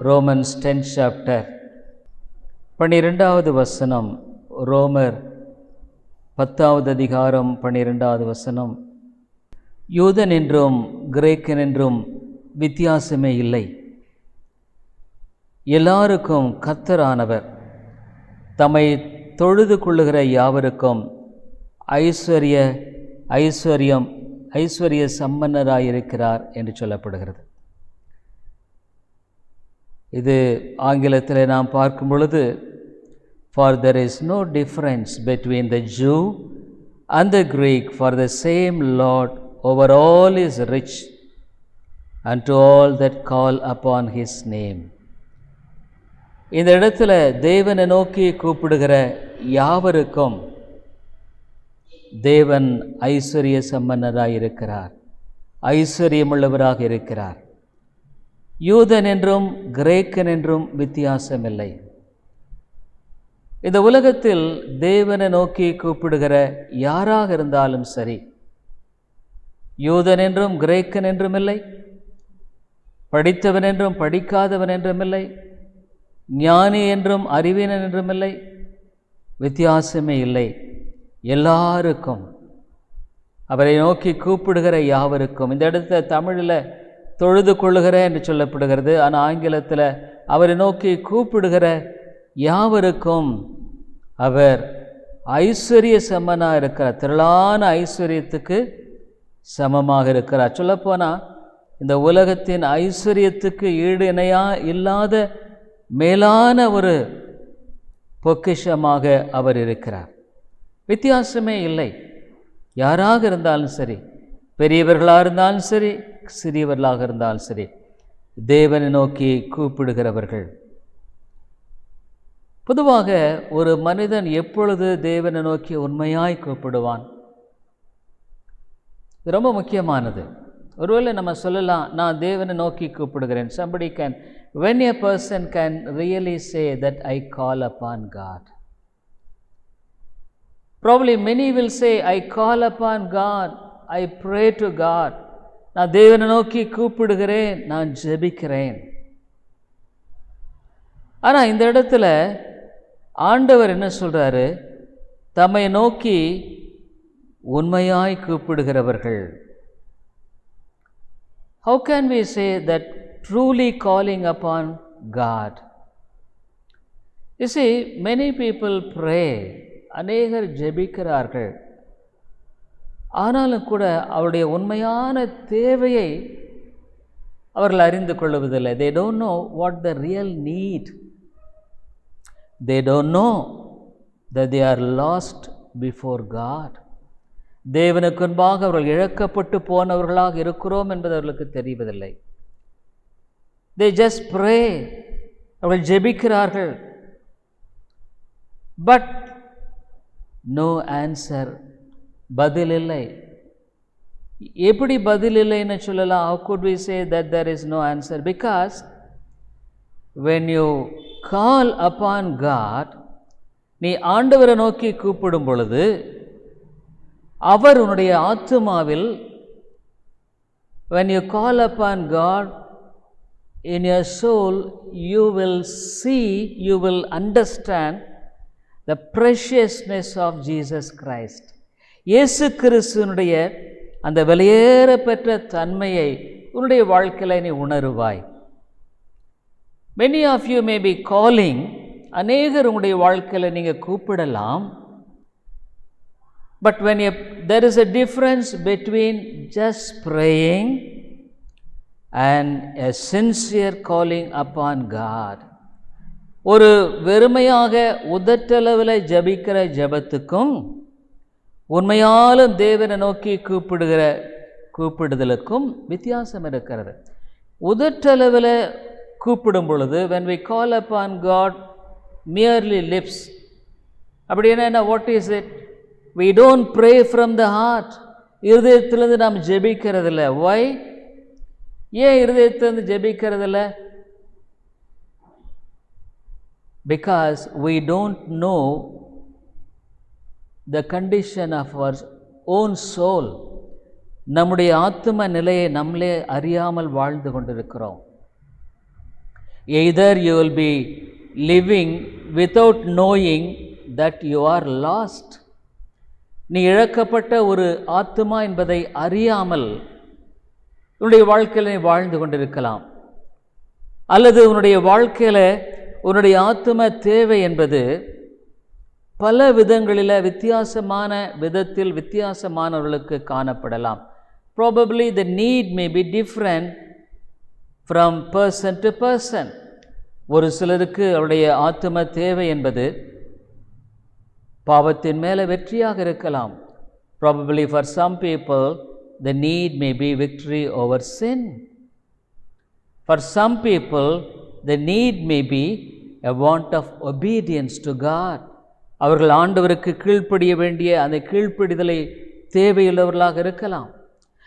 Romans 10 chapter 12வது வசனம். ரோமர் 10வது அதிகாரம் 12வது வசனம். யூதன் என்றும் கிரேக்கன் என்றும் வித்தியாசமே இல்லை, எல்லாருக்கும் கர்த்தரானவர் தம்மை தொழுது கொள்ளுகிற யாவருக்கும் ஐஸ்வர்ய சம்பன்னராயிருக்கிறார் என்று சொல்லப்படுகிறது. இது ஆங்கிலத்தில் நாம் பார்க்கும் பொழுது, for there is no difference between the Jew and the Greek, for the same Lord over all is rich unto all that call upon his name. இந்த இடத்துல தேவனை நோக்கி கூப்பிடுகிற யாவருக்கும் தேவன் ஐஸ்வர்ய சம்பன்னராக இருக்கிறார், ஐஸ்வர்யமுள்ளவராக இருக்கிறார். யூதன் என்றும் கிரேக்கன் என்றும் வித்தியாசமில்லை. இந்த உலகத்தில் தேவனை நோக்கி கூப்பிடுகிற யாராக இருந்தாலும் சரி, யூதன் என்றும் கிரேக்கன் என்றும் இல்லை, படித்தவன் என்றும் படிக்காதவன் என்றும் இல்லை, ஞானி என்றும் அறிவீனன் என்றும் இல்லை, வித்தியாசமே இல்லை. எல்லாருக்கும், அவரை நோக்கி கூப்பிடுகிற யாவருக்கும். இந்த இடத்துல தமிழில் தொழுது கொள்ளுகிற என்று சொல்லப்படுகிறது, ஆனால் ஆங்கிலத்தில் அவரை நோக்கி கூப்பிடுகிற யாவருக்கும் அவர் ஐஸ்வர்ய சமனாக இருக்கிறார், திரளான ஐஸ்வர்யத்துக்கு சமமாக இருக்கிறார். சொல்லப்போனால் இந்த உலகத்தின் ஐஸ்வர்யத்துக்கு ஈடு இணையாக இல்லாத மேலான ஒரு பொக்கிஷமாக அவர் இருக்கிறார். வித்தியாசமே இல்லை. யாராக இருந்தாலும் சரி, பெரியவர்களாக இருந்தாலும் சரி, சிறியவர்களாக இருந்தாலும் சரி, தேவனை நோக்கி கூப்பிடுகிறவர்கள். பொதுவாக ஒரு மனிதன் எப்பொழுது தேவனை நோக்கி உண்மையாய் கூப்பிடுவான்? இது ரொம்ப முக்கியமானது. ஒருவேளை நம்ம சொல்லலாம், நான் தேவனை நோக்கி கூப்பிடுகிறேன். somebody can, when a person can really say that I call upon God. Probably many will say, I call upon God, I pray to God. நான் தேவனை நோக்கி கூப்பிடுகிறேன், நான் ஜெபிக்கிறேன். ஆனால் இந்த இடத்துல ஆண்டவர் என்ன சொல்றாரு? தம்மை நோக்கி உண்மையாய் கூப்பிடுகிறவர்கள். How can we say that truly calling upon God? You see, many people pray, அநேகர் ஜெபிக்கிறார்கள், ஆனாலும் கூட அவருடைய உண்மையான தேவையை அவர்கள் அறிந்து கொள்வதில்லை. They don't know what the real need. They don't know that they are lost before God. தேவனுக்கு முன்பாக அவர்கள் இழக்கப்பட்டு போனவர்களாக இருக்கிறோம் என்பது அவர்களுக்கு தெரிவதில்லை. They just pray, அவர்கள் ஜெபிக்கிறார்கள், but no answer, பதில் இல்லை. எப்படி பதில் இல்லைன்னு சொல்லலாம்? How could we say that there is no answer? Because when you call upon God, நீ ஆண்டவரை நோக்கி கூப்பிடும் பொழுது அவர் உன்னுடைய ஆத்துமாவில், when you call upon God in your soul, you will see, you will understand the preciousness of Jesus Christ. இயேசு கிறிஸ்துவினுடைய அந்த வெளியேறப்பெற்ற தன்மையை உன்னுடைய வாழ்க்கையில் நீ உணருவாய். Many of you may be calling, அநேகர் உங்களுடைய வாழ்க்கையில் நீங்கள் கூப்பிடலாம். But when there is a difference between just praying and a sincere calling upon God. ஒரு வெறுமையாக உதட்டளவில் ஜபிக்கிற ஜபத்துக்கும் உண்மையாலும் தேவனை நோக்கி கூப்பிடுதலுக்கும் வித்தியாசம் இருக்கிறது. உதட்டளவில் கூப்பிடும் பொழுது, when we call upon God merely lips, அப்படின்னா what is it? We don't pray from the heart. இருதயத்திலிருந்து நாம் ஜெபிக்கிறதில்ல. Why? ஏன் இருதயத்திலிருந்து ஜெபிக்கிறதில்ல? Because we don't know the condition of our own soul. நம்முடைய ஆத்தும நிலையை நம்மளே அறியாமல் வாழ்ந்து கொண்டிருக்கிறோம். Either you will be living without knowing that you are lost. நீ இழக்கப்பட்ட ஒரு ஆத்துமா என்பதை அறியாமல் உன்னுடைய வாழ்க்கையில் நீ வாழ்ந்து கொண்டிருக்கலாம். அல்லது உன்னுடைய வாழ்க்கையில் உன்னுடைய ஆத்தும தேவை என்பது பல விதங்களில் வித்தியாசமான விதத்தில் வித்தியாசமானவர்களுக்கு காணப்படலாம். Probably the need may be different from person to person. ஒரு சிலருக்கு அவருடைய ஆத்தும தேவை என்பது பாவத்தின் மேலே வெற்றியாக இருக்கலாம். Probably for some people the need may be victory over sin. For some people the need may be a want of obedience to God. அவர்கள் ஆண்டவருக்கு கீழ்ப்படிய வேண்டிய அந்த கீழ்ப்படிதலை தேவையுள்ளவர்களாக இருக்கலாம்.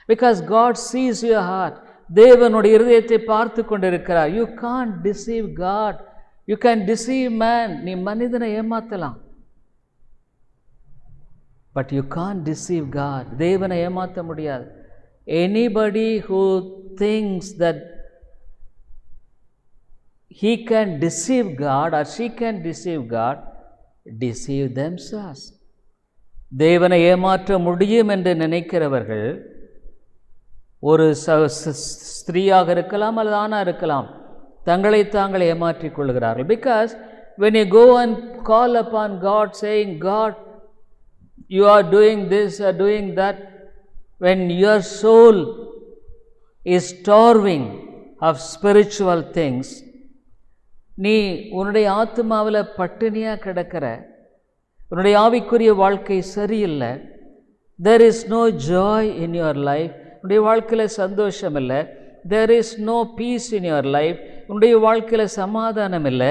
Because God sees your heart. தேவனுடைய இருதயத்தை பார்த்து கொண்டிருக்கிறார். You can't deceive God. You can deceive man. நீ மனிதனை ஏமாற்றலாம். But you can't deceive God. தேவனை ஏமாற்ற முடியாது. Anybody who thinks that he can deceive God or she can deceive God, deceive themselves. தேவனை ஏமாற்ற முடியும் என்று நினைக்கிறவர்கள் ஒரு ஸ்திரீயாக இருக்கலாம் அல்லது ஆணாக இருக்கலாம், தங்களை தாங்கள் ஏமாற்றிக் கொள்கிறார்கள். Because when you go and call upon God saying, God, you are doing this or doing that, when your soul is starving of spiritual things, நீ உன்னுடைய ஆத்மாவில் பட்டினியாக கிடக்கிற, உன்னுடைய ஆவிக்குரிய வாழ்க்கை சரியில்லை, there is no joy in your life, உன்னுடைய வாழ்க்கையில் சந்தோஷம் இல்லை, there is no peace in your life, உன்னுடைய வாழ்க்கையில் சமாதானம் இல்லை,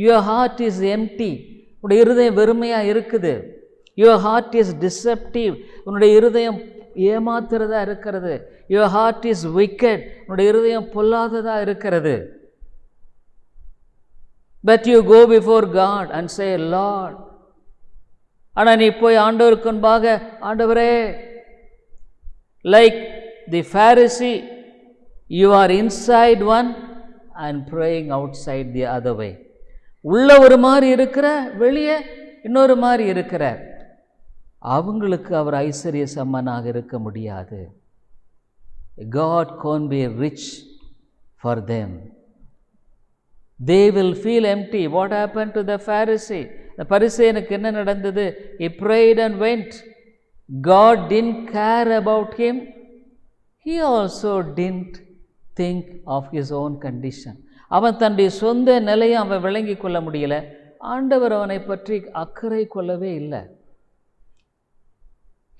your heart is empty, உன்னுடைய இருதயம் வெறுமையாக இருக்குது, your heart is deceptive, உன்னுடைய இருதயம் ஏமாத்துறதா இருக்கிறது, your heart is wicked, உன்னுடைய இருதயம் பொல்லாததாக இருக்கிறது. But you go before God and say, Lord, ஆனால் நீ போய் ஆண்டவருக்கு முன்பாக, ஆண்டவரே, like the Pharisee, you are inside one and praying outside the other way. உள்ள ஒரு மாதிரி இருக்கிற, வெளியே இன்னொரு மாதிரி இருக்கிற. அவங்களுக்கு அவர் ஐஸ்வர்ய சம்மனாக இருக்க முடியாது. God can't be rich for them. They will feel empty. What happened to the Pharisee? The பரிசேயனுக்கு என்ன நடந்தது? He prayed and went. God didn't care about him. He also didn't think of his own condition. அவன் தன்னுடைய சொந்த நிலையை அவன் விளங்கி கொள்ள முடியல. ஆண்டவர் அவனை பற்றி அக்கறை கொள்ளவே இல்லை.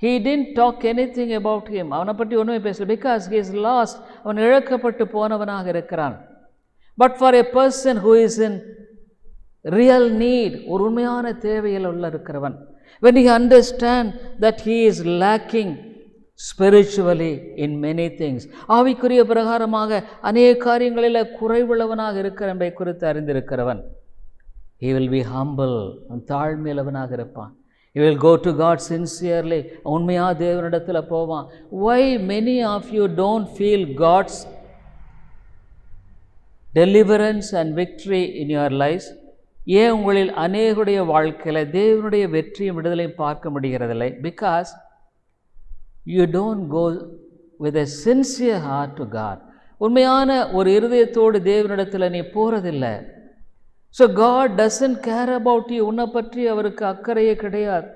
He didn't talk anything about him. அவனை பற்றி ஒன்றுமே பேசல. Because he is lost. அவன் இழக்கப்பட்டு போனவனாக இருக்கிறான். But for a person who is in real need, ஒரு உண்மையான தேவையில் உள்ள இருக்கிறவன், when he understand that he is lacking spiritually in many things, ஆவிக்குரிய பிரகாரமாக அநேக காரியங்களில் குறைவுள்ளவனாக இருக்கிற என்பதை குறித்து அறிந்திருக்கிறவன், he will be humble, தாழ்மையுள்ளவனாக இருப்பான். He will go to God sincerely, உண்மையாக தேவனிடத்தில் போவான். Why many of you don't feel God's deliverance and victory in your lives? ஏன் உங்களில் அநேகருடைய வாழ்க்கையில் தேவனுடைய வெற்றியும் விடுதலையும் பார்க்க முடிகிறதில்லை? Because you don't go with a sincere heart to God. உண்மையான ஒரு இருதயத்தோடு தேவனிடத்தில் நீ போகிறதில்லை. So God doesn't care about you. உன்னை பற்றி அவருக்கு அக்கறையே கிடையாது.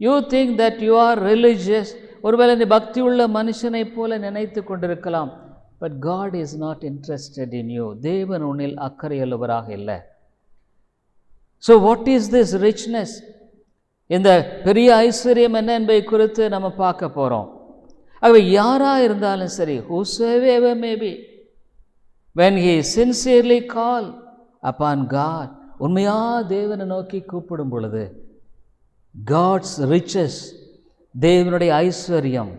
You think that you are religious. ஒருவேளை நீ பக்தி உள்ள மனுஷனை போல நினைத்து கொண்டிருக்கலாம். But God is not interested in you. தேவன் உன்னில் அக்கறையுள்ளவராக இல்லை. So what is this richness? இந்த பெரிய ஐஸ்வர்யம் என்ன என்பதை குறித்து நம்ம பார்க்க போகிறோம். ஆகவே யாராக இருந்தாலும் சரி, whosoever may be, when he sincerely call upon God, உண்மையாக தேவனை நோக்கி கூப்பிடும் பொழுது, God's riches, தேவனுடைய ஐஸ்வர்யம்,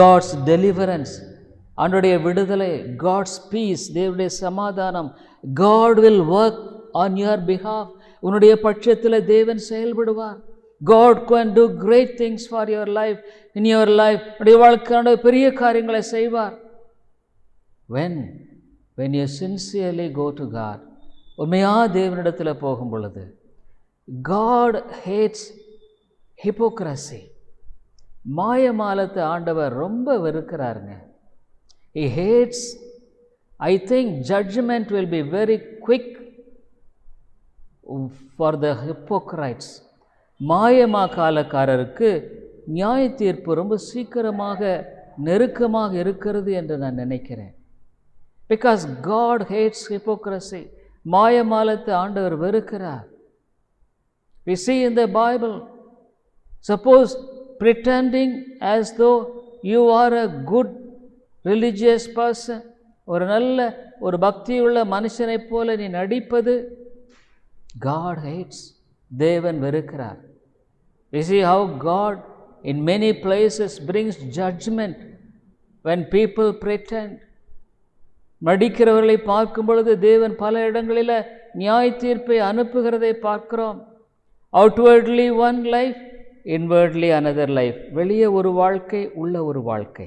God's deliverance, அவனுடைய விடுதலை, God's peace, தேவனுடைய சமாதானம், God will work on your behalf. உன்னுடைய பட்சத்தில் தேவன் செயல்படுவார். God can do great things for your life, in your life. உன்னுடைய வாழ்க்கையான பெரிய காரியங்களை செய்வார். When when you sincerely go to God, உண்மையா தேவனிடத்தில் போகும் பொழுது, God hates hypocrisy. மாயமாலத்தை ஆண்டவர் ரொம்ப வெறுக்கிறாருங்க. He hates. I think judgment will be very quick for the hypocrites. மாயமாக்காலக்காரருக்கு நியாய தீர்ப்பு ரொம்ப சீக்கிரமாக நெருக்கமாக இருக்கிறது என்று நான் நினைக்கிறேன். Because God hates hypocrisy. மாயமாலத்தை ஆண்டவர் வெறுக்கிறார். We see in the Bible, suppose pretending as though you are a good religious person, ஒரு நல்ல ஒரு பக்தியுள்ள மனுஷனைப் போல நீ நடிப்பது God hates. தேவன் வெறுக்கிறார். We see how God in many places brings judgment when people pretend. நடிக்கிறவர்களை பார்க்கும் பொழுது தேவன் பல இடங்களில் நியாய தீர்ப்பை அனுப்புகிறதை பார்க்கிறோம். Outwardly one life, inwardly another life. வெளியே ஒரு வாழ்க்கை, உள்ள ஒரு வாழ்க்கை.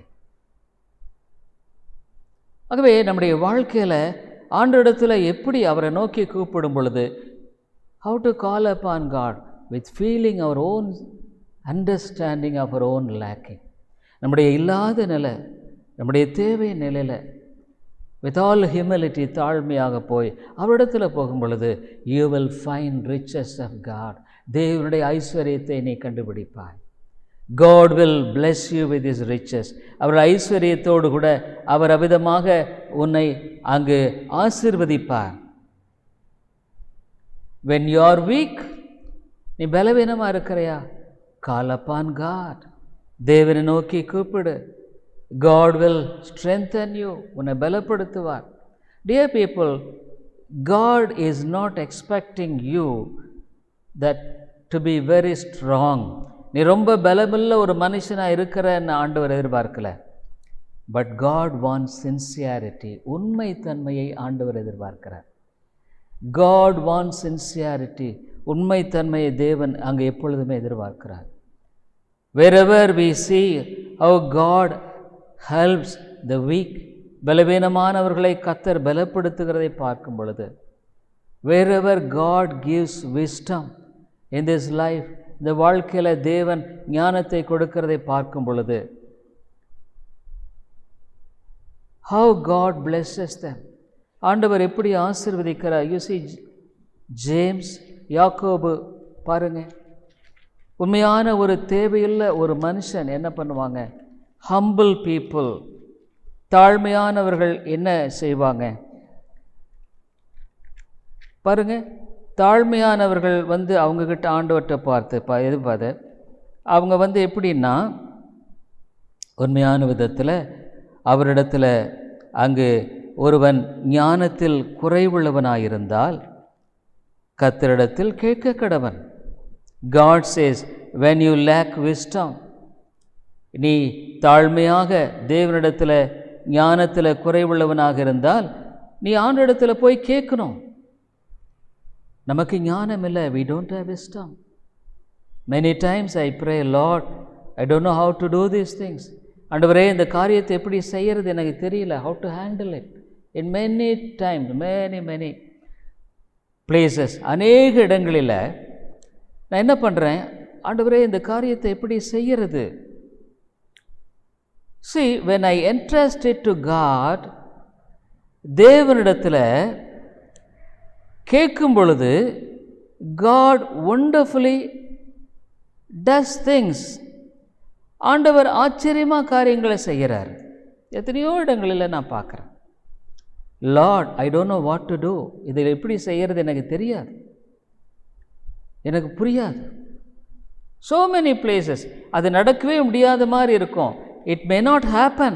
ஆகவே நம்முடைய வாழ்க்கையில் ஆண்டவரிடத்தில் எப்படி அவரை நோக்கி கூப்பிடும் பொழுது, how to call upon God with feeling our own understanding of our own lacking. நம்முடைய இல்லாத நிலை, நம்முடைய தேவை நிலையில் with all humility தாழ்மையாக போய் அவரிடத்தில் போகும் பொழுது, you will find riches of God. தேவனுடைய ஐஸ்வர்யத்தை நீ கண்டுபிடிப்பாய். God will bless you with his riches. அவர் ஐஸ்வர்யத்தோடு கூட அவர் அவிதமாக உன்னை அங்கு ஆசீர்வதிப்பார். When you are weak, நீ பலவீனமாக இருக்கிறையா, call upon God. தேவனை நோக்கி கூப்பிடு. God will strengthen you. உன்னை பலப்படுத்துவார். Dear people, God is not expecting you that to be very strong. நீ ரொம்ப பலமுள்ள ஒரு மனுஷனாக இருக்கிறன்னு ஆண்டவர் எதிர்பார்க்கல. But God wants sincerity. உண்மை தன்மையை ஆண்டவர் எதிர்பார்க்கிறார். God wants sincerity. உண்மை தன்மையை தேவன் அங்கே எப்பொழுதுமே எதிர்பார்க்கிறார். Wherever we see how God helps the weak, பலவீனமானவர்களை கர்த்தர் பலப்படுத்துகிறதை பார்க்கும் பொழுது, wherever God gives wisdom in this life, இந்த வாழ்க்கையில் தேவன் ஞானத்தை கொடுக்கிறதை பார்க்கும் பொழுது, how God blesses them. ஆண்டவர் எப்படி ஆசீர்வதிக்கிறார். You see ஜேம்ஸ், யாக்கோபு பாருங்க, உண்மையான ஒரு தேவையுள்ள ஒரு மனுஷன் என்ன பண்ணுவாங்க, humble people, தாழ்மையானவர்கள் என்ன செய்வாங்க பாருங்க. தாழ்மையானவர்கள் அவங்கக்கிட்ட ஆண்டவர்கிட்ட பார்த்து அவங்க எப்படின்னா, உண்மையான விதத்தில் அவரிடத்தில் அங்கு ஒருவன் ஞானத்தில் குறைவுள்ளவனாயிருந்தால் கர்த்தரிடத்தில் கேட்க கடவன். God says, when you lack wisdom, நீ தாழ்மையாக தேவனிடத்தில் ஞானத்தில் குறைவுள்ளவனாக இருந்தால் நீ ஆண்டவரிடத்தில் போய் கேட்கணும். நமக்கு ஞானம் இல்லை, we don't have wisdom. Many times I pray, Lord, I don't know how to do these things. ஆண்டவரே, இந்த காரியத்தை எப்படி செய்கிறது எனக்கு தெரியல, how to handle it. In many times, many places, அநேக இடங்களில் நான் என்ன பண்ணுறேன், ஆண்டவரே இந்த காரியத்தை எப்படி செய்கிறது. See, when I entrust it to God, தேவனிடத்தில் கேட்கும் பொழுது God wonderfully does things. ஆண்டவர் ஆச்சரியமாக காரியங்களை செய்கிறார். எத்தனையோ இடங்களில் நான் பார்க்குறேன், Lord I don't know what to do, இதில் எப்படி செய்கிறது எனக்கு தெரியாது, எனக்கு புரியாது. so many places அது நடக்கவே முடியாத மாதிரி இருக்கும். it may not happen,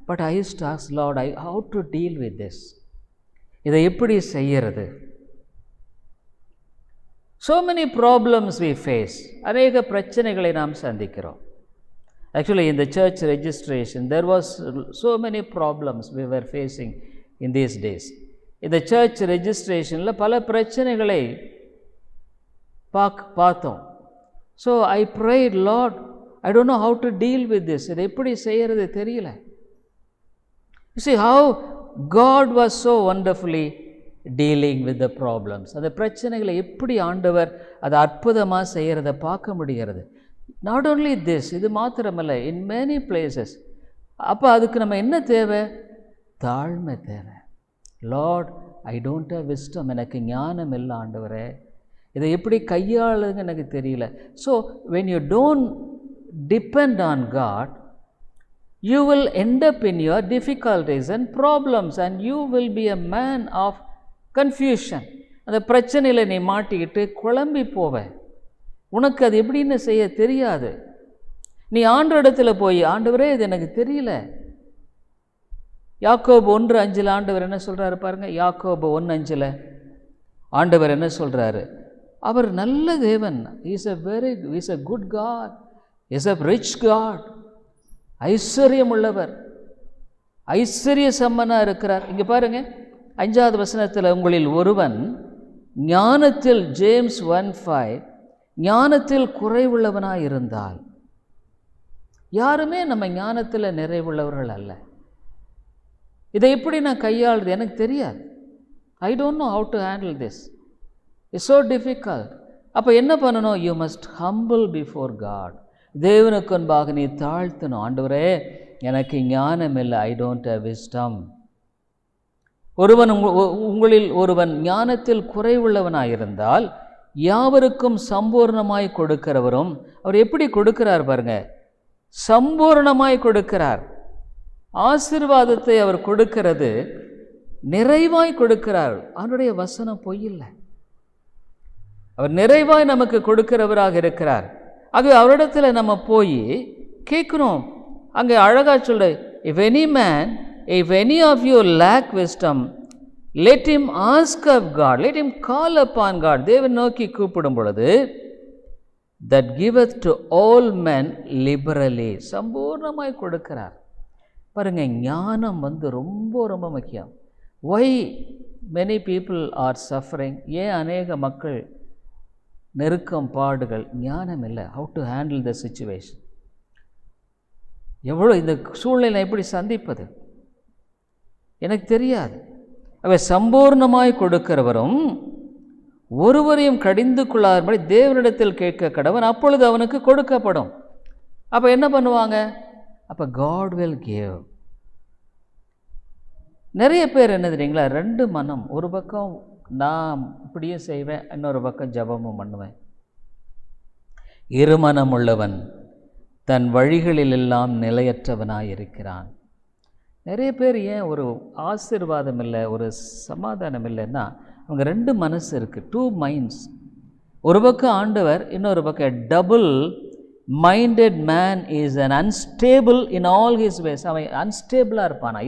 but I used to ask Lord, how to deal with this, இதை எப்படி செய்கிறது. so many problems we face, அநேக பிரச்சனைகளை நாம் சந்திக்கிறோம். Actually, in the church registration, there was so many problems we were facing in these days. In the church registration, பல பிரச்சனைகளை பார்த்தோம். So I prayed, Lord, I don't know how to deal with this. இதை எப்படி செய்கிறது தெரியல. You see how God was so wonderfully dealing with the problems. அந்த பிரச்சனைகளை எப்படி ஆண்டவர் அதை அற்புதமாக செய்கிறத பார்க்க முடிகிறது. நாட் ஓன்லி திஸ், இது மாத்திரமல்ல, இன் மெனி பிளேசஸ். அப்போ அதுக்கு நம்ம என்ன தேவை? தாழ்மை தேவை. Lord, I don't have wisdom, எனக்கு ஞானம் இல்லை ஆண்டவரே, இதை எப்படி கையாளுங்க எனக்கு தெரியல. So when you don't depend on God, you will end up in your difficulties and problems and you will be a man of confusion. அந்த பிரச்சனையில் நீ மாட்டிக்கிட்டு குழம்பி போவ, உனக்கு அது எப்படின்னு செய்ய தெரியாது. நீ ஆண்டவரிடத்தில் போய், ஆண்டவரே இது எனக்கு தெரியல. யாக்கோபு 1:5 ஆண்டவர் என்ன சொல்கிறாரு பாருங்க. யாக்கோபு 1:5 ஆண்டவர் என்ன சொல்கிறாரு? அவர் நல்ல தேவன். Is a good God, is a rich God, ஐஸ்வர்யம் உள்ளவர், ஐஸ்வர்ய சம்பனாக இருக்கிறார். இங்கே பாருங்க 5வது வசனத்தில், உங்களில் ஒருவன் ஞானத்தில், ஜேம்ஸ் 1:5, ஞானத்தில் குறைவுள்ளவனாக இருந்தால். யாருமே நம்ம ஞானத்தில் நிறைவுள்ளவர்கள் அல்ல. இதை எப்படி நான் கையாளுறது எனக்கு தெரியாது. I don't know how to handle this, it's so difficult. அப்போ என்ன பண்ணணும்? You must humble before God. தேவனுக்கு முன்பாக நீ தாழ்த்தணும். ஆண்டவரே, எனக்கு ஞானம் இல்லை, ஐ டோன்ட் ஹேவ் விஸ்டம். உங்களில் ஒருவன் ஞானத்தில் குறைவுள்ளவனாயிருந்தால் யாவருக்கும் சம்பூர்ணமாய் கொடுக்கிறவரும். அவர் எப்படி கொடுக்கிறார் பாருங்க, சம்பூர்ணமாய் கொடுக்கிறார். ஆசீர்வாதத்தை அவர் கொடுக்கிறது நிறைவாய் கொடுக்கிறார். அவருடைய வசனம் பொய்யில்லை. அவர் நிறைவாய் நமக்கு கொடுக்கிறவராக இருக்கிறார். அது அவரிடத்தில் நம்ம போய் கேட்கணும். அங்கே அழகா சொல்ற, if any of you lack wisdom, let him ask of God, let him call upon God. தேவன் நோக்கி கூப்பிடும் பொழுது, that giveth to all men liberally, சம்பூர்ணமாய் கொடுக்கிறார். பாருங்க, ஞானம் ரொம்ப ரொம்ப முக்கியம். why many people are suffering? ஏன் அநேக மக்கள் நெருக்கம், பாடுகள்? ஞானம் இல்லை. how to handle the situation. எவ்வளோ இந்த சூழ்நிலை எப்படி சந்திப்பது எனக்கு தெரியாது. அவர் சம்பூர்ணமாய் கொடுக்கிறவரும் ஒருவரையும் கடிந்து கொள்ளாதபடி தேவனிடத்தில் கேட்க கடவன், அப்பொழுது அவனுக்கு கொடுக்கப்படும். அப்போ என்ன பண்ணுவாங்க? அப்போ காட் வில் கிவ். நிறைய பேர் என்ன தெரியுங்களா, 2 மனம். ஒரு பக்கம் நான் இப்படியே செய்வேன், இன்னொரு பக்கம் ஜபமும் பண்ணுவேன். இருமனம் உள்ளவன் தன் வழிகளில் எல்லாம் நிலையற்றவனாய் இருக்கிறான். நிறைய பேர் ஏன் ஒரு ஆசீர்வாதம் இல்லை, ஒரு சமாதானம் இல்லைன்னா, அவங்க 2 மனசு இருக்குது, 2 minds. ஒரு பக்கம் ஆண்டவர், இன்னொரு பக்கம் double minded man is an unstable in all his ways. அவன் அன்ஸ்டேபிளாக இருப்பானா,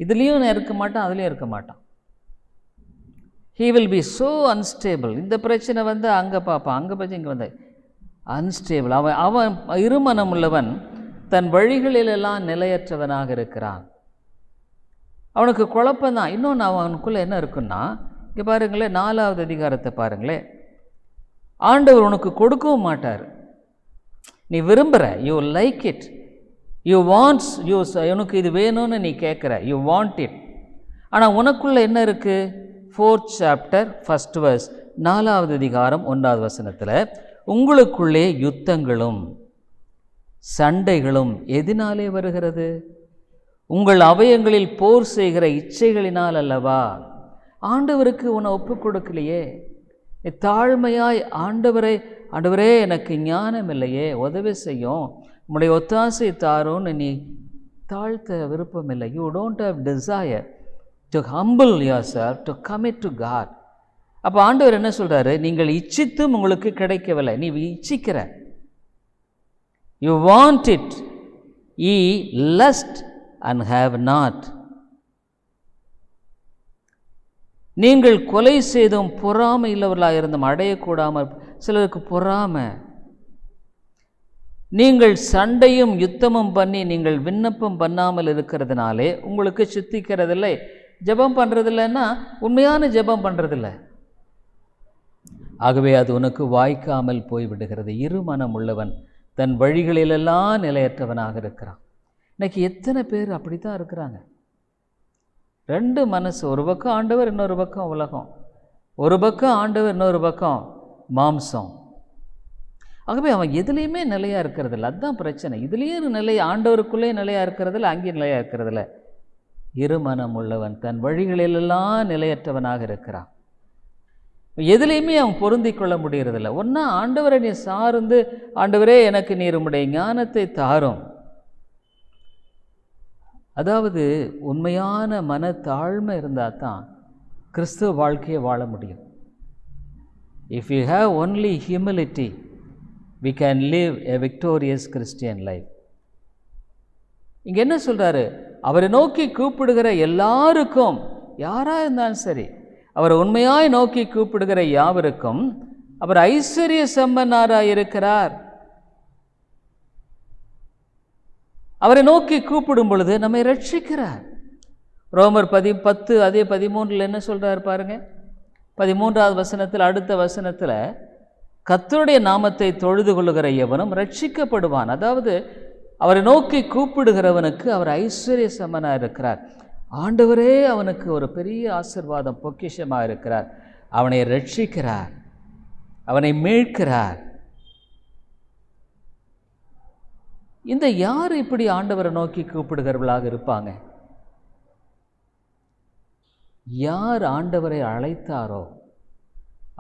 இதுலேயும் இருக்க மாட்டான், அதுலேயும் இருக்க மாட்டான். He will be so unstable. இந்த பிரச்சனை வந்து அங்கே பார்ப்பான், அங்கே பிரச்சனை இங்கே வந்து அன்ஸ்டேபிள். அவன் இருமனம் உள்ளவன் தன் வழிகளிலெல்லாம் நிலையற்றவனாக இருக்கிறான். அவனுக்கு குழப்பம்தான். இன்னொன்று அவனுக்குள்ளே என்ன இருக்குன்னா, இங்கே பாருங்களேன், 4வது அதிகாரத்தை பாருங்களேன். ஆண்டவர் உனக்கு கொடுக்கவும் மாட்டார். நீ விரும்புகிற, you like it, you wants, உனக்கு இது வேணும்னு நீ கேட்குற, யூ வாண்ட் இட். ஆனால் உனக்குள்ளே என்ன இருக்குது? 4th chapter 1st verse, 4வது அதிகாரம் 1வது வசனத்தில், உங்களுக்குள்ளே யுத்தங்களும் சண்டைகளும் எதினாலே வருகிறது? உங்கள் அவயங்களில் போர் செய்கிற இச்சைகளினால் அல்லவா? ஆண்டவருக்கு உன்னை ஒப்பு கொடுக்கலையே. தாழ்மையாய் ஆண்டவரே எனக்கு ஞானம் இல்லையே, உதவி செய்யும், உங்களுடைய ஒத்தாசை தாரோன்னு நீ தாழ்த்த விருப்பம் இல்லை. You don't have desire to humble yourself to commit to God. அப்போ ஆண்டவர் என்ன சொல்கிறாரு? நீங்கள் இச்சித்தும் உங்களுக்கு கிடைக்கவில்லை, நீ இச்சிக்கிற. You want it, ye lust and have not. நீங்கள் கொலை செய்தும் பொறாமை இல்லவர்களாக இருந்தும் அடையக்கூடாமல். சிலருக்கு பொறாமை. நீங்கள் சண்டையும் யுத்தமும் பண்ணி நீங்கள் விண்ணப்பம் பண்ணாமல் இருக்கிறதுனாலே உங்களுக்கு சித்திக்கிறதில்லை. ஜெபம் பண்ணுறதில்லைன்னா உண்மையான ஜெபம் பண்ணுறதில்ல. ஆகவே அது உனக்கு வாய்க்காமல் போய்விடுகிறது. இருமனம் உள்ளவன் தன் வழிகளிலெல்லாம் நிலையற்றவனாக இருக்கிறான். இன்றைக்கி எத்தனை பேர் அப்படி தான் இருக்கிறாங்க. 2 மனசு, ஒரு பக்கம் ஆண்டவர், இன்னொரு பக்கம் உலகம். ஒரு பக்கம் ஆண்டவர், இன்னொரு பக்கம் மாம்சம். ஆகவே அவன் எதுலேயுமே நிலையாக இருக்கிறதில்ல. அதுதான் பிரச்சனை. இதுலேயும் நிலை, ஆண்டவருக்குள்ளே நிலையாக இருக்கிறதில்ல, அங்கேயும் நிலையாக இருக்கிறதில்ல. இருமனம் உள்ளவன் தன் வழிகளிலெல்லாம் நிலையற்றவனாக இருக்கிறான். எதுலேயுமே அவன் பொருந்தி கொள்ள முடியறதில்ல. ஒன்றா ஆண்டவரை நீ சார்ந்து, ஆண்டவரே எனக்கு நீர் உம்முடைய ஞானத்தை தாரும். அதாவது உண்மையான மன தாழ்மை இருந்தால் தான் கிறிஸ்துவ வாழ்க்கையை வாழ முடியும். If you have only humility, we can live a victorious Christian life. இங்கே என்ன சொல்கிறாரு? அவரை நோக்கி கூப்பிடுகிற எல்லாருக்கும், யாராக இருந்தாலும் சரி, அவரை உண்மையாய் நோக்கி கூப்பிடுகிற யாவருக்கும் அவர் ஐஸ்வர்ய சம்பன்னராக இருக்கிறார். அவரை நோக்கி கூப்பிடும் பொழுது நம்மை ரட்சிக்கிறார். ரோமர் 10 அதே 13 என்ன சொல்கிறார் பாருங்க. 13வது வசனத்தில், அடுத்த வசனத்தில், கர்த்தருடைய நாமத்தை தொழுது கொள்ளுகிற எவனும் ரட்சிக்கப்படுவான். அதாவது அவரை நோக்கி கூப்பிடுகிறவனுக்கு அவர் ஐஸ்வர்ய சம்பன்னராக இருக்கிறார். ஆண்டவரே அவனுக்கு ஒரு பெரிய ஆசீர்வாதம், பொக்கிஷமாக இருக்கிறார். அவனை ரட்சிக்கிறார், அவனை மீட்கிறார். இந்த யார் இப்படி ஆண்டவரை நோக்கி கூப்பிடுகிறவர்களாக இருப்பாங்க? யார் ஆண்டவரை அழைத்தாரோ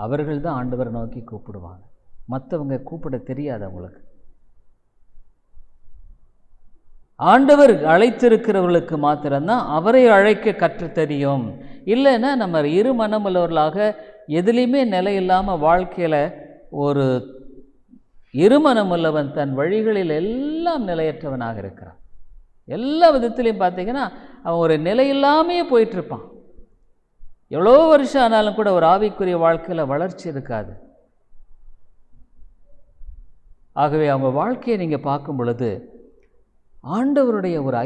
அவர்கள் தான் ஆண்டவரை நோக்கி கூப்பிடுவாங்க. மற்றவங்க கூப்பிட தெரியாது அவங்களுக்கு. ஆண்டவர் அழைத்திருக்கிறவர்களுக்கு மாத்திரம்தான் அவரை அழைக்க கற்று தெரியும். இல்லைன்னா நம்ம இரு மனமுள்ளவர்களாக எதுலேயுமே நிலை இல்லாமல் வாழ்க்கையில் ஒரு இருமனமுள்ளவன் தன் வழிகளில் எல்லாம் நிலையற்றவனாக இருக்கிறான். எல்லா விதத்திலையும் பார்த்தீங்கன்னா அவன் ஒரு நிலை இல்லாமையே போயிட்டுருப்பான். எவ்வளோ வருஷம் ஆனாலும் கூட ஒரு ஆவிக்குரிய வாழ்க்கையில் வளர்ச்சி இருக்காது. ஆகவே அவங்க வாழ்க்கையை நீங்கள் பார்க்கும் பொழுது ஆண்டவருடைய ஒரு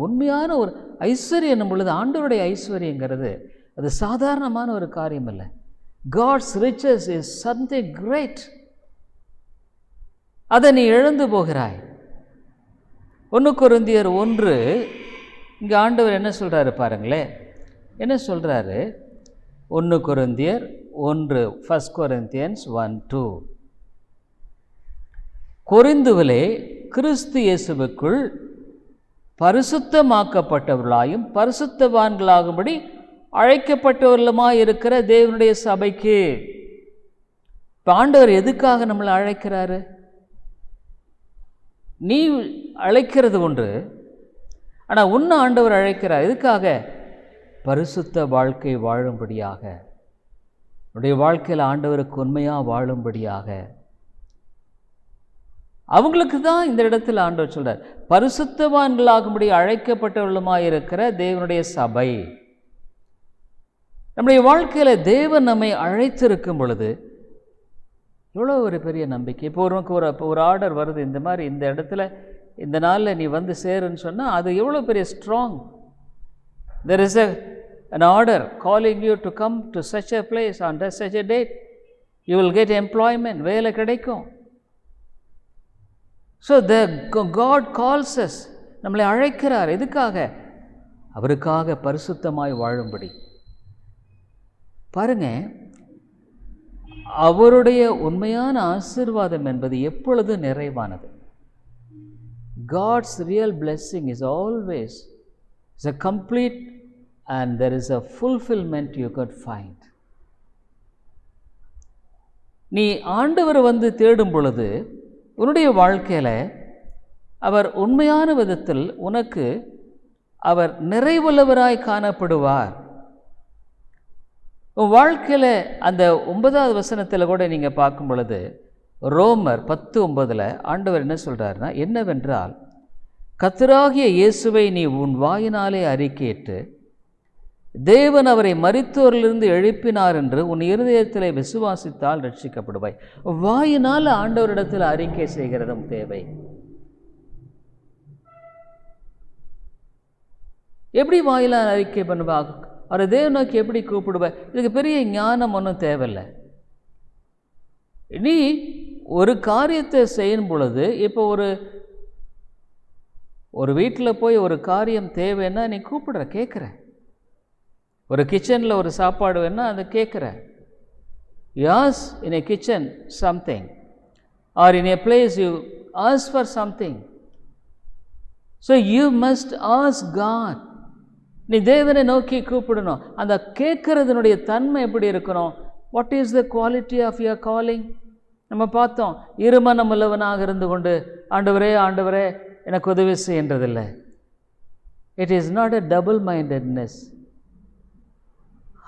உண்மையான ஒரு ஐஸ்வர்யம் பொழுது, ஆண்டவருடைய ஐஸ்வர்யங்கிறது அது சாதாரணமான ஒரு காரியம் இல்லை. God's riches is something great. அதை நீ இழந்து போகிறாய். 1 கொரிந்தியர் 1 இங்கே ஆண்டவர் என்ன சொல்கிறாரு பாருங்களேன். என்ன சொல்கிறாரு? 1 கொரிந்தியர் 1, 1 Corinthians 1:2, கொரிந்துவிலே கிறிஸ்து இயேசுவுக்குள் பரிசுத்தமாக்கப்பட்டவர்களாயும் பரிசுத்தவான்களாகும்படி அழைக்கப்பட்டவர்களுமாய் இருக்கிற தேவனுடைய சபைக்கு. இப்போ ஆண்டவர் எதுக்காக நம்மளை அழைக்கிறாரு? நீ அழைக்கிறது ஒன்று, ஆனால் உன்னை ஆண்டவர் அழைக்கிறார். எதுக்காக? பரிசுத்த வாழ்க்கை வாழும்படியாக, உன்னுடைய வாழ்க்கையில் ஆண்டவருக்கு உண்மையாக வாழும்படியாக. அவங்களுக்கு தான் இந்த இடத்துல ஆண்டவர் சொல்றார், பரிசுத்தவான்களாகும்படி அழைக்கப்பட்டவர்களுமாய் இருக்கிற தேவனுடைய சபை. நம்முடைய வாழ்க்கையில் தேவன் நம்மை அழைத்திருக்கும் பொழுது எவ்வளோ ஒரு பெரிய நம்பிக்கை. இப்போ ஒரு ஆர்டர் வருது, இந்த மாதிரி இந்த இடத்துல இந்த நாளில் நீ வந்து சேருன்னு சொன்னால் அது எவ்வளோ பெரிய strong. there is an order calling you to come to such a place on such a date. You will get employment, வேலை கிடைக்கும். So God calls us, நம்மளை அழைக்கிறார். எதுக்காக? அவருக்காக பரிசுத்தமாய் வாழும்படி. பாருங்க, அவருடைய உண்மையான ஆசீர்வாதம் என்பது எப்பொழுது நிறைவானது. God's real blessing is always a complete and there is a fulfillment you could find. நீ ஆண்டவரை வந்து தேடும் பொழுது உன்னுடைய வாழ்க்கையில் அவர் உண்மையான விதத்தில் உனக்கு அவர் நிறைவுள்ளவராய் காணப்படுவார். உன் வாழ்க்கையில் அந்த 9வது வசனத்தில் கூட நீங்கள் பார்க்கும் பொழுது ரோமர் 10:9 ஆண்டவர் என்ன சொல்கிறாருன்னா, என்னவென்றால் கர்த்தராகிய இயேசுவை நீ உன் வாயினாலே அறிக்கையிட்டு தேவன் அவரை மரித்தோரிலிருந்து எழுப்பினார் என்று உன் இருதயத்தில் விசுவாசித்தால் ரட்சிக்கப்படுவாய். வாயினால் ஆண்டவரிடத்தில் அறிக்கை செய்கிறதும் தேவை. எப்படி வாயிலால் அறிக்கை பண்ணுவா? அவரை தேவ நோக்கி எப்படி கூப்பிடுவ? இதுக்கு பெரிய ஞானம் ஒன்றும் தேவையில்லை. நீ ஒரு காரியத்தை செய்யும் பொழுது, இப்போ ஒரு வீட்டில் போய் ஒரு காரியம் தேவைன்னா நீ கூப்பிடுற, கேட்குற. ஒரு கிச்சனில் ஒரு சாப்பாடு வேணால் அதை கேட்குற. You ask in a kitchen something or in a place you ask for something. So you must ask God. நீ தேவனை நோக்கி கூப்பிடணும். அந்த கேட்கறதுனுடைய தன்மை எப்படி இருக்கணும்? What is the quality of your calling? நம்ம பார்த்தோம், இருமனம் உள்ளவனாக இருந்து கொண்டு ஆண்டவரே ஆண்டவரே எனக்கு உதவி செய்யன்றதில்லை. It is not a double mindedness.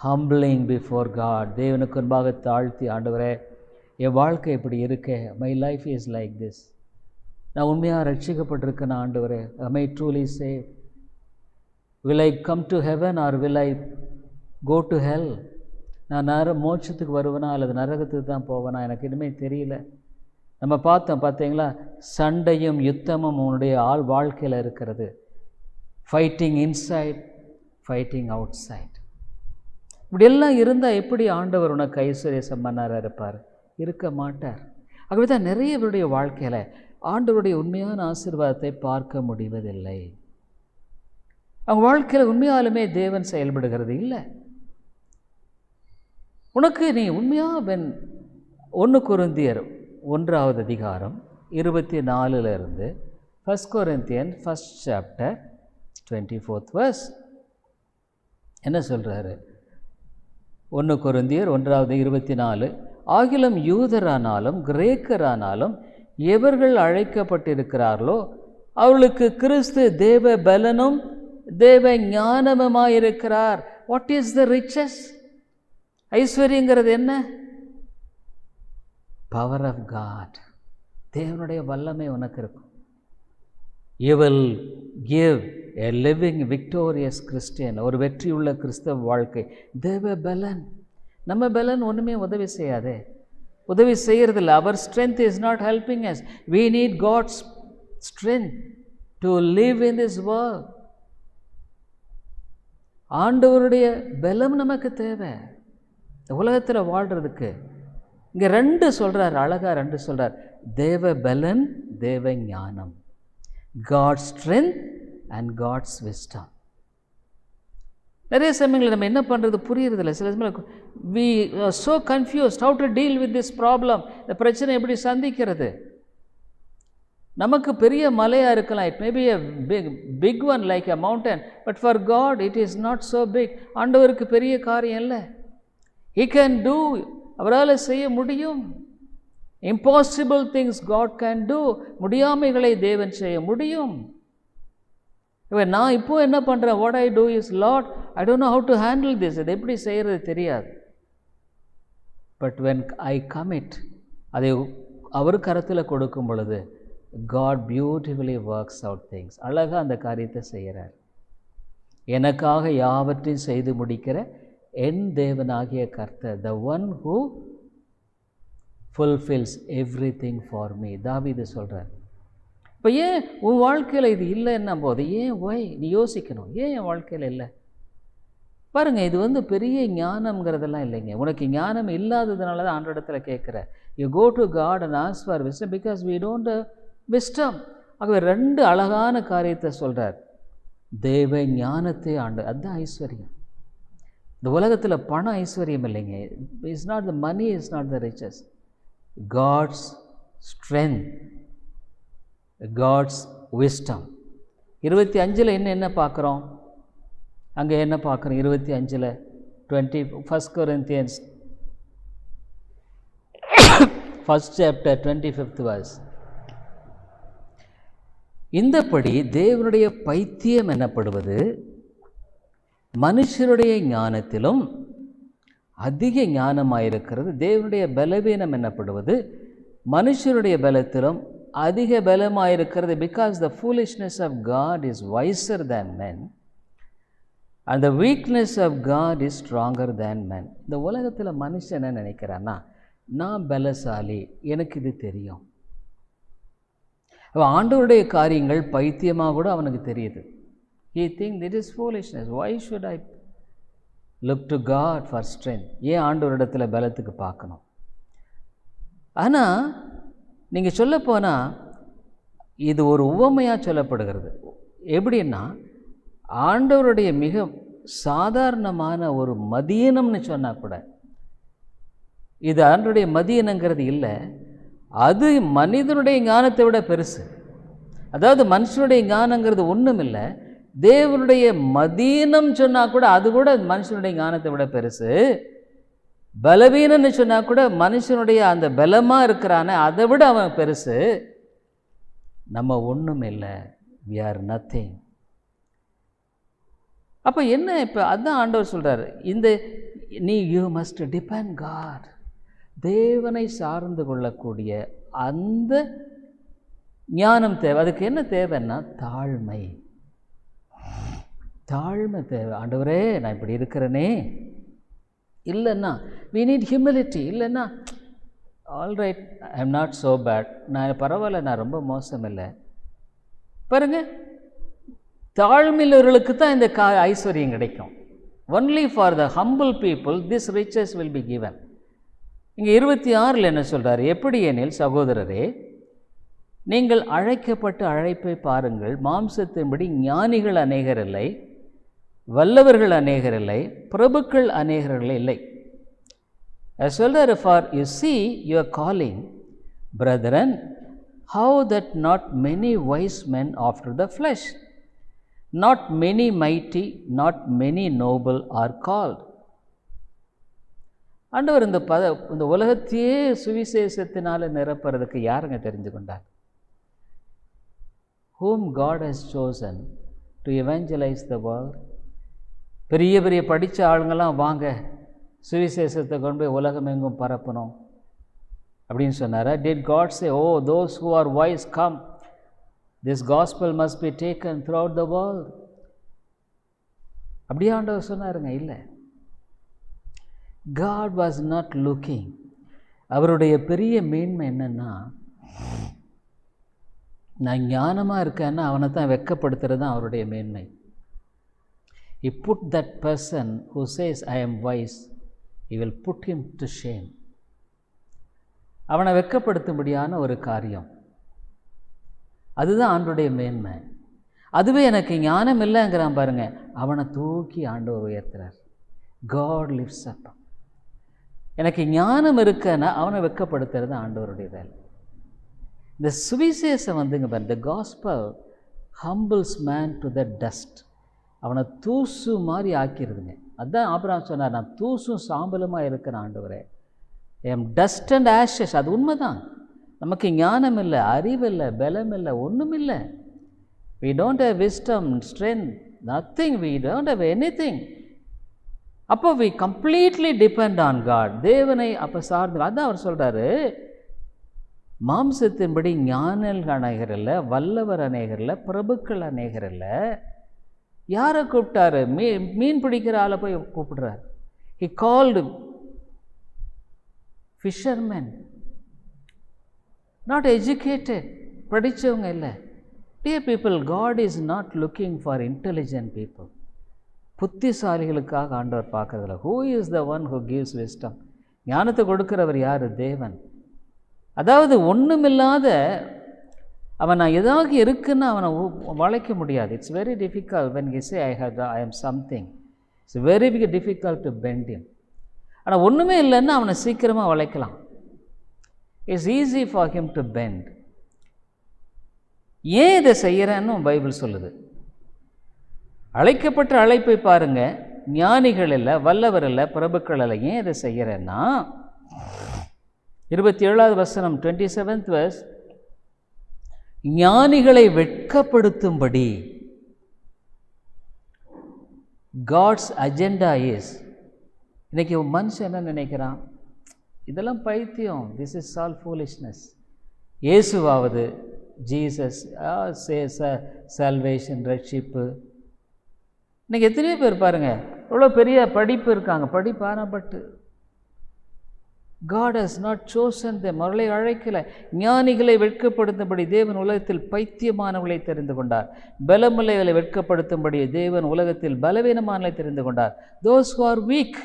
Humbling before God, தேவனுக்கு முன்பாக தாழ்த்தி, ஆண்டவரே என் வாழ்க்கை இப்படி இருக்க, my life is like this, நான் உண்மையாக ரட்சிக்கப்பட்டிருக்கேன் ஆண்டவரே, am I truly saved, will I come to heaven or will I go to hell, நான் மோட்சத்துக்கு வருவேனா அல்லது நரகத்துக்கு தான் போவேனா, எனக்கு இனிமேல் தெரியல. நம்ம பார்த்தீங்களா, சண்டையும் யுத்தமும் உன்னுடைய வாழ்க்கையில் இருக்கிறது. Fighting inside, fighting outside. இப்படியெல்லாம் இருந்தால் எப்படி ஆண்டவர் உனக்கு ஐஸ்வர்ய சம்பன்னராக இருப்பார்? இருக்க மாட்டார். ஆகவே தான் நிறைய பேருடைய வாழ்க்கையில் ஆண்டவருடைய உண்மையான ஆசீர்வாதத்தை பார்க்க முடிவதில்லை. அவங்க வாழ்க்கையில் உண்மையாலுமே தேவன் செயல்படுகிறது இல்லை. உனக்கு நீ உண்மையாக 1 கொரிந்தியர் 1வது அதிகாரம் 24 1 Corinthians 1st chapter 24th verse என்ன சொல்கிறாரு? 1 கொரிந்தியர் 1:24, ஆகிலும் யூதரானாலும் கிரேக்கரானாலும் எவர்கள் அழைக்கப்பட்டிருக்கிறார்களோ அவர்களுக்கு கிறிஸ்து தேவ பலனும் தேவ ஞானமுமாயிருக்கிறார். What is the riches? ஐஸ்வர்யங்கிறது என்ன? Power of God. தேவனுடைய வல்லமை உனக்கு இருக்கும். You will give a living victorious Christian, ஒரு வெற்றியுள்ள கிறிஸ்தவ வாழ்க்கை. தேவ பலன். நம்ம பலன் ஒன்றுமே உதவி செய்யாதே, உதவி செய்கிறதில்ல. அவர் strength is not helping us. We need God's strength to live in this world. ஆண்டவருடைய பலம் நமக்கு தேவை உலகத்தில் வாழ்கிறதுக்கு. இங்கே 2 சொல்கிறார், அழகாக 2 சொல்கிறார். தேவ பலன், தேவ ஞானம். God strength and God's wisdom. நிறைய சமயங்களில் நம்ம என்ன பண்ணுறது புரியுறதில்ல. சில சமயம் we are so confused how to deal with this problem. இந்த பிரச்சனை எப்படி சந்திக்கிறது? நமக்கு பெரிய மலையாக இருக்கலாம், it may be a big one like a mountain, but for God it is not so big. ஆண்டவருக்கு பெரிய காரியம் இல்லை. He can do, அவரால் செய்ய முடியும். Impossible things God can do. முடியாமைகளை தேவன் செய்ய முடியும். நான் இப்போ என்ன பண்ணுறேன்? what I do is, Lord, I don't know how to handle this. இது எப்படி செய்கிறது தெரியாது. But when I commit, அதை அவர் கரத்தில் கொடுக்கும் பொழுது God beautifully works out things. அழகாக அந்த காரியத்தை செய்கிறார். எனக்காக யாவற்றையும் செய்து முடிக்கிற என் தேவனாகிய கர்த்தர், the one who fulfills everything for me. தாவீது சொல்கிறார். இப்போ ஏன் உன் வாழ்க்கையில் இது இல்லைன்னா போது ஏன் நீ யோசிக்கணும், ஏன் என் வாழ்க்கையில் இல்லை? பாருங்கள், இது பெரிய ஞானம்ங்கிறதெல்லாம் இல்லைங்க. உனக்கு ஞானம் இல்லாததுனால தான் ஆண்டவரிடத்தில் கேட்குற. You go to God and ask for wisdom because we don't wisdom. ஆகவே 2 அழகான காரியத்தை சொல்கிறார். தேவ ஞானத்தை அதுதான் ஐஸ்வர்யம். இந்த உலகத்தில் பணம் ஐஸ்வர்யம் இல்லைங்க. It's not the money, is not the riches. God's strength, God's wisdom. 25 என்ன பார்க்குறோம்? அங்கே என்ன பார்க்குறோம்? 25 1 Corinthians 1st chapter 25th verse. இந்தபடி தேவனுடைய பைத்தியம் எனப்படுவது மனுஷருடைய ஞானத்திலும் அதிக ஞானமாயிருக்கிறது. தேவனுடைய பலவீனம் எனப்படுவது மனுஷருடைய பலத்திலும் அதிக பலமாயிருக்கிறது. Because the foolishness of God is wiser than men and the weakness of God is stronger than men. இந்த உலகத்தில் மனுஷன் என்ன நினைக்கிறான்னா, நான் பலசாலி, எனக்கு இது தெரியும். அவன் ஆண்டவருடைய காரியங்கள் பைத்தியமாக கூட அவனுக்கு தெரியுது. He thinks it is foolishness. Why should I look to God for strength? ஏன் ஆண்டவரிடத்தில் பலத்துக்கு பார்க்கணும்? ஆனால் நீங்கள் சொல்லப்போனால் இது ஒரு உவமையாக சொல்லப்படுகிறது. எப்படின்னா, ஆண்டவருடைய மிக சாதாரணமான ஒரு மதியனம்னு சொன்னால் கூட, இது ஆண்டவருடைய மதியனங்கிறது இல்லை, அது மனிதனுடைய ஞானத்தை விட பெருசு. அதாவது மனுஷனுடைய ஞானங்கிறது ஒன்றும் இல்லை, தேவனுடைய மதீனம் சொன்னால் கூட அது கூட மனுஷனுடைய ஞானத்தை விட பெருசு. பலவீனன்னு சொன்னால் கூட மனுஷனுடைய அந்த பலமாக இருக்கிறானே அதை விட அவன் பெருசு. நம்ம ஒன்றும் இல்லை, we are nothing. அப்போ என்ன, இப்போ அதுதான் ஆண்டவர் சொல்கிறார், you must depend God. தேவனை சார்ந்து கொள்ளக்கூடிய அந்த ஞானம் தேவை. அதுக்கு என்ன தேவைன்னா தாழ்மை தேவை. ஆண்டவரே நான் இப்படி இருக்கிறேனே, இல்லைன்னா we need humility, இல்லைன்னா all right I am not so bad, நான் பரவாயில்ல, நான் ரொம்ப மோசம் இல்லை. பாருங்கள், தாழ்மையுள்ளவர்களுக்கு தான் இந்த ஐஸ்வர்யம் கிடைக்கும். Only for the humble people this riches will be given. இங்கே 26 என்ன சொல்கிறார், எப்படி எனில் சகோதரரே, நீங்கள் அழைக்கப்பட்ட அழைப்பை பாருங்கள். மாம்சத்தின்படி ஞானிகள் அநேகர் இல்லை, வல்லவர்கள் அநேகர் இல்லை, பிரபுக்கள் அநேகர்கள் இல்லை. சொல்கிறார், for you see your calling, brethren, how that not many wise men after the flesh, not many mighty, not many noble are called. ஆண்டவர் இந்த உலகத்தையே சுவிசேஷத்தினால நிரப்புறதுக்கு யாருங்க தெரிந்து கொண்டார்? whom God has chosen to evangelize the world. பெரிய பெரிய படித்த ஆளுங்கள்லாம் வாங்க சுவிசேஷத்தை கொண்டு போய் உலகம் எங்கும் பரப்பணும் அப்படின்னு சொன்னாரா? did God say, oh those who are wise come, this gospel must be taken throughout the world? அப்படியே ஆண்டவர் சொன்னாருங்க? இல்லை. God was not looking. அவருடைய பெரிய மேன்மை என்னன்னா, நான் ஞானமாக இருக்கேன்னா அவனை தான் வெட்கப்படுத்துறது தான் அவருடைய மேன்மை. He put that person who says I am wise, he will put him to shame. அவனை வெட்கப்படுத்தும்படியான ஒரு காரியம், அதுதான் ஆண்டவருடைய மேன்மை. அதுவே எனக்கு ஞானம் இல்லைங்கிறான் பாருங்க, அவனை தூக்கி ஆண்டவர் உயர்த்துறார். God lifts up. எனக்கு ஞானம் இருக்கன்னா அவனை வெட்கப்படுத்துறது ஆண்டவருடைய வேலை. இந்த சுவிசேஷம் வந்துங்க பாருங்க, the gospel humbles man to the dust. அவனை தூசு மாதிரி ஆக்கிடுதுங்க. அதுதான் ஆபிரகாம் சொன்னார், நான் தூசும் சாம்பலுமாக இருக்கிறேன் ஆண்டவரே, எம் டஸ்ட் அண்ட் ஆஷஸ். அது உண்மைதான். நமக்கு ஞானம் இல்லை, அறிவு இல்லை, பலம் இல்லை, ஒன்றும் இல்லை. we don't have wisdom, strength, nothing. we don't have anything. அப்போ we completely depend on God. தேவனை அப்போ சார்ந்து. அதான் அவர் சொல்கிறாரு, மாம்சத்தின்படி ஞானிகள் அநேகர் இல்லை, வல்லவர் அநேகர் இல்லை, பிரபுக்கள் அநேகர் இல்லை. யாரை கூப்பிட்டாரு? மீன் பிடிக்கிற ஆளை போய் கூப்பிடுறார். he called fishermen, not educated, படித்தவங்க இல்லை. dear people, God is not looking for intelligent people. புத்திசாலிகளுக்காக ஆண்டவர் பார்க்கறதில்ல. who is the one who gives wisdom? ஞானத்தை கொடுக்கிறவர் யார்? தேவன். அதாவது ஒன்றுமில்லாத அவன் நான் எதாவது இருக்குன்னு அவனை வளைக்க முடியாது. It's very difficult when he say I am something. It's very difficult to bend him. ஆனால் ஒன்றுமே இல்லைன்னா அவனை சீக்கிரமாக வளைக்கலாம். It's easy for him to bend. ஏன் இதை செய்கிறேன்னு பைபிள் சொல்லுது. அழைக்கப்பட்ட அழைப்பை பாருங்க, ஞானிகள் இல்லை, வல்லவர் இல்லை, பிரபுக்கள் இல்லை. ஏன் இதை செய்கிறேன்னா 27வது வசனம் 27th verse, ஞானிகளை வெட்கப்படுத்தும்படி. God's agenda is, இன்னைக்கு மனுஷன் என்ன நினைக்கிறான்? இதெல்லாம் பைத்தியம், this is all foolishness. இயேசுவாவது, ஜீசஸ், salvation, ரட்சிப்பு. இன்றைக்கி எத்தனையோ பேர் பாருங்கள், இவ்வளோ பெரிய படிப்பு இருக்காங்க, படிப்பான பட்டு God has not chosen them. அவர்களை அழைக்கலை. ஞானிகளை வெட்கப்படுத்தும்படி தேவன் உலகத்தில் பைத்தியமானவர்களை தெரிந்து கொண்டார். பலமுள்ளவர்களை வெட்கப்படுத்தும்படி தேவன் உலகத்தில் பலவீனமானவர்களை தெரிந்து கொண்டார். those who are weak,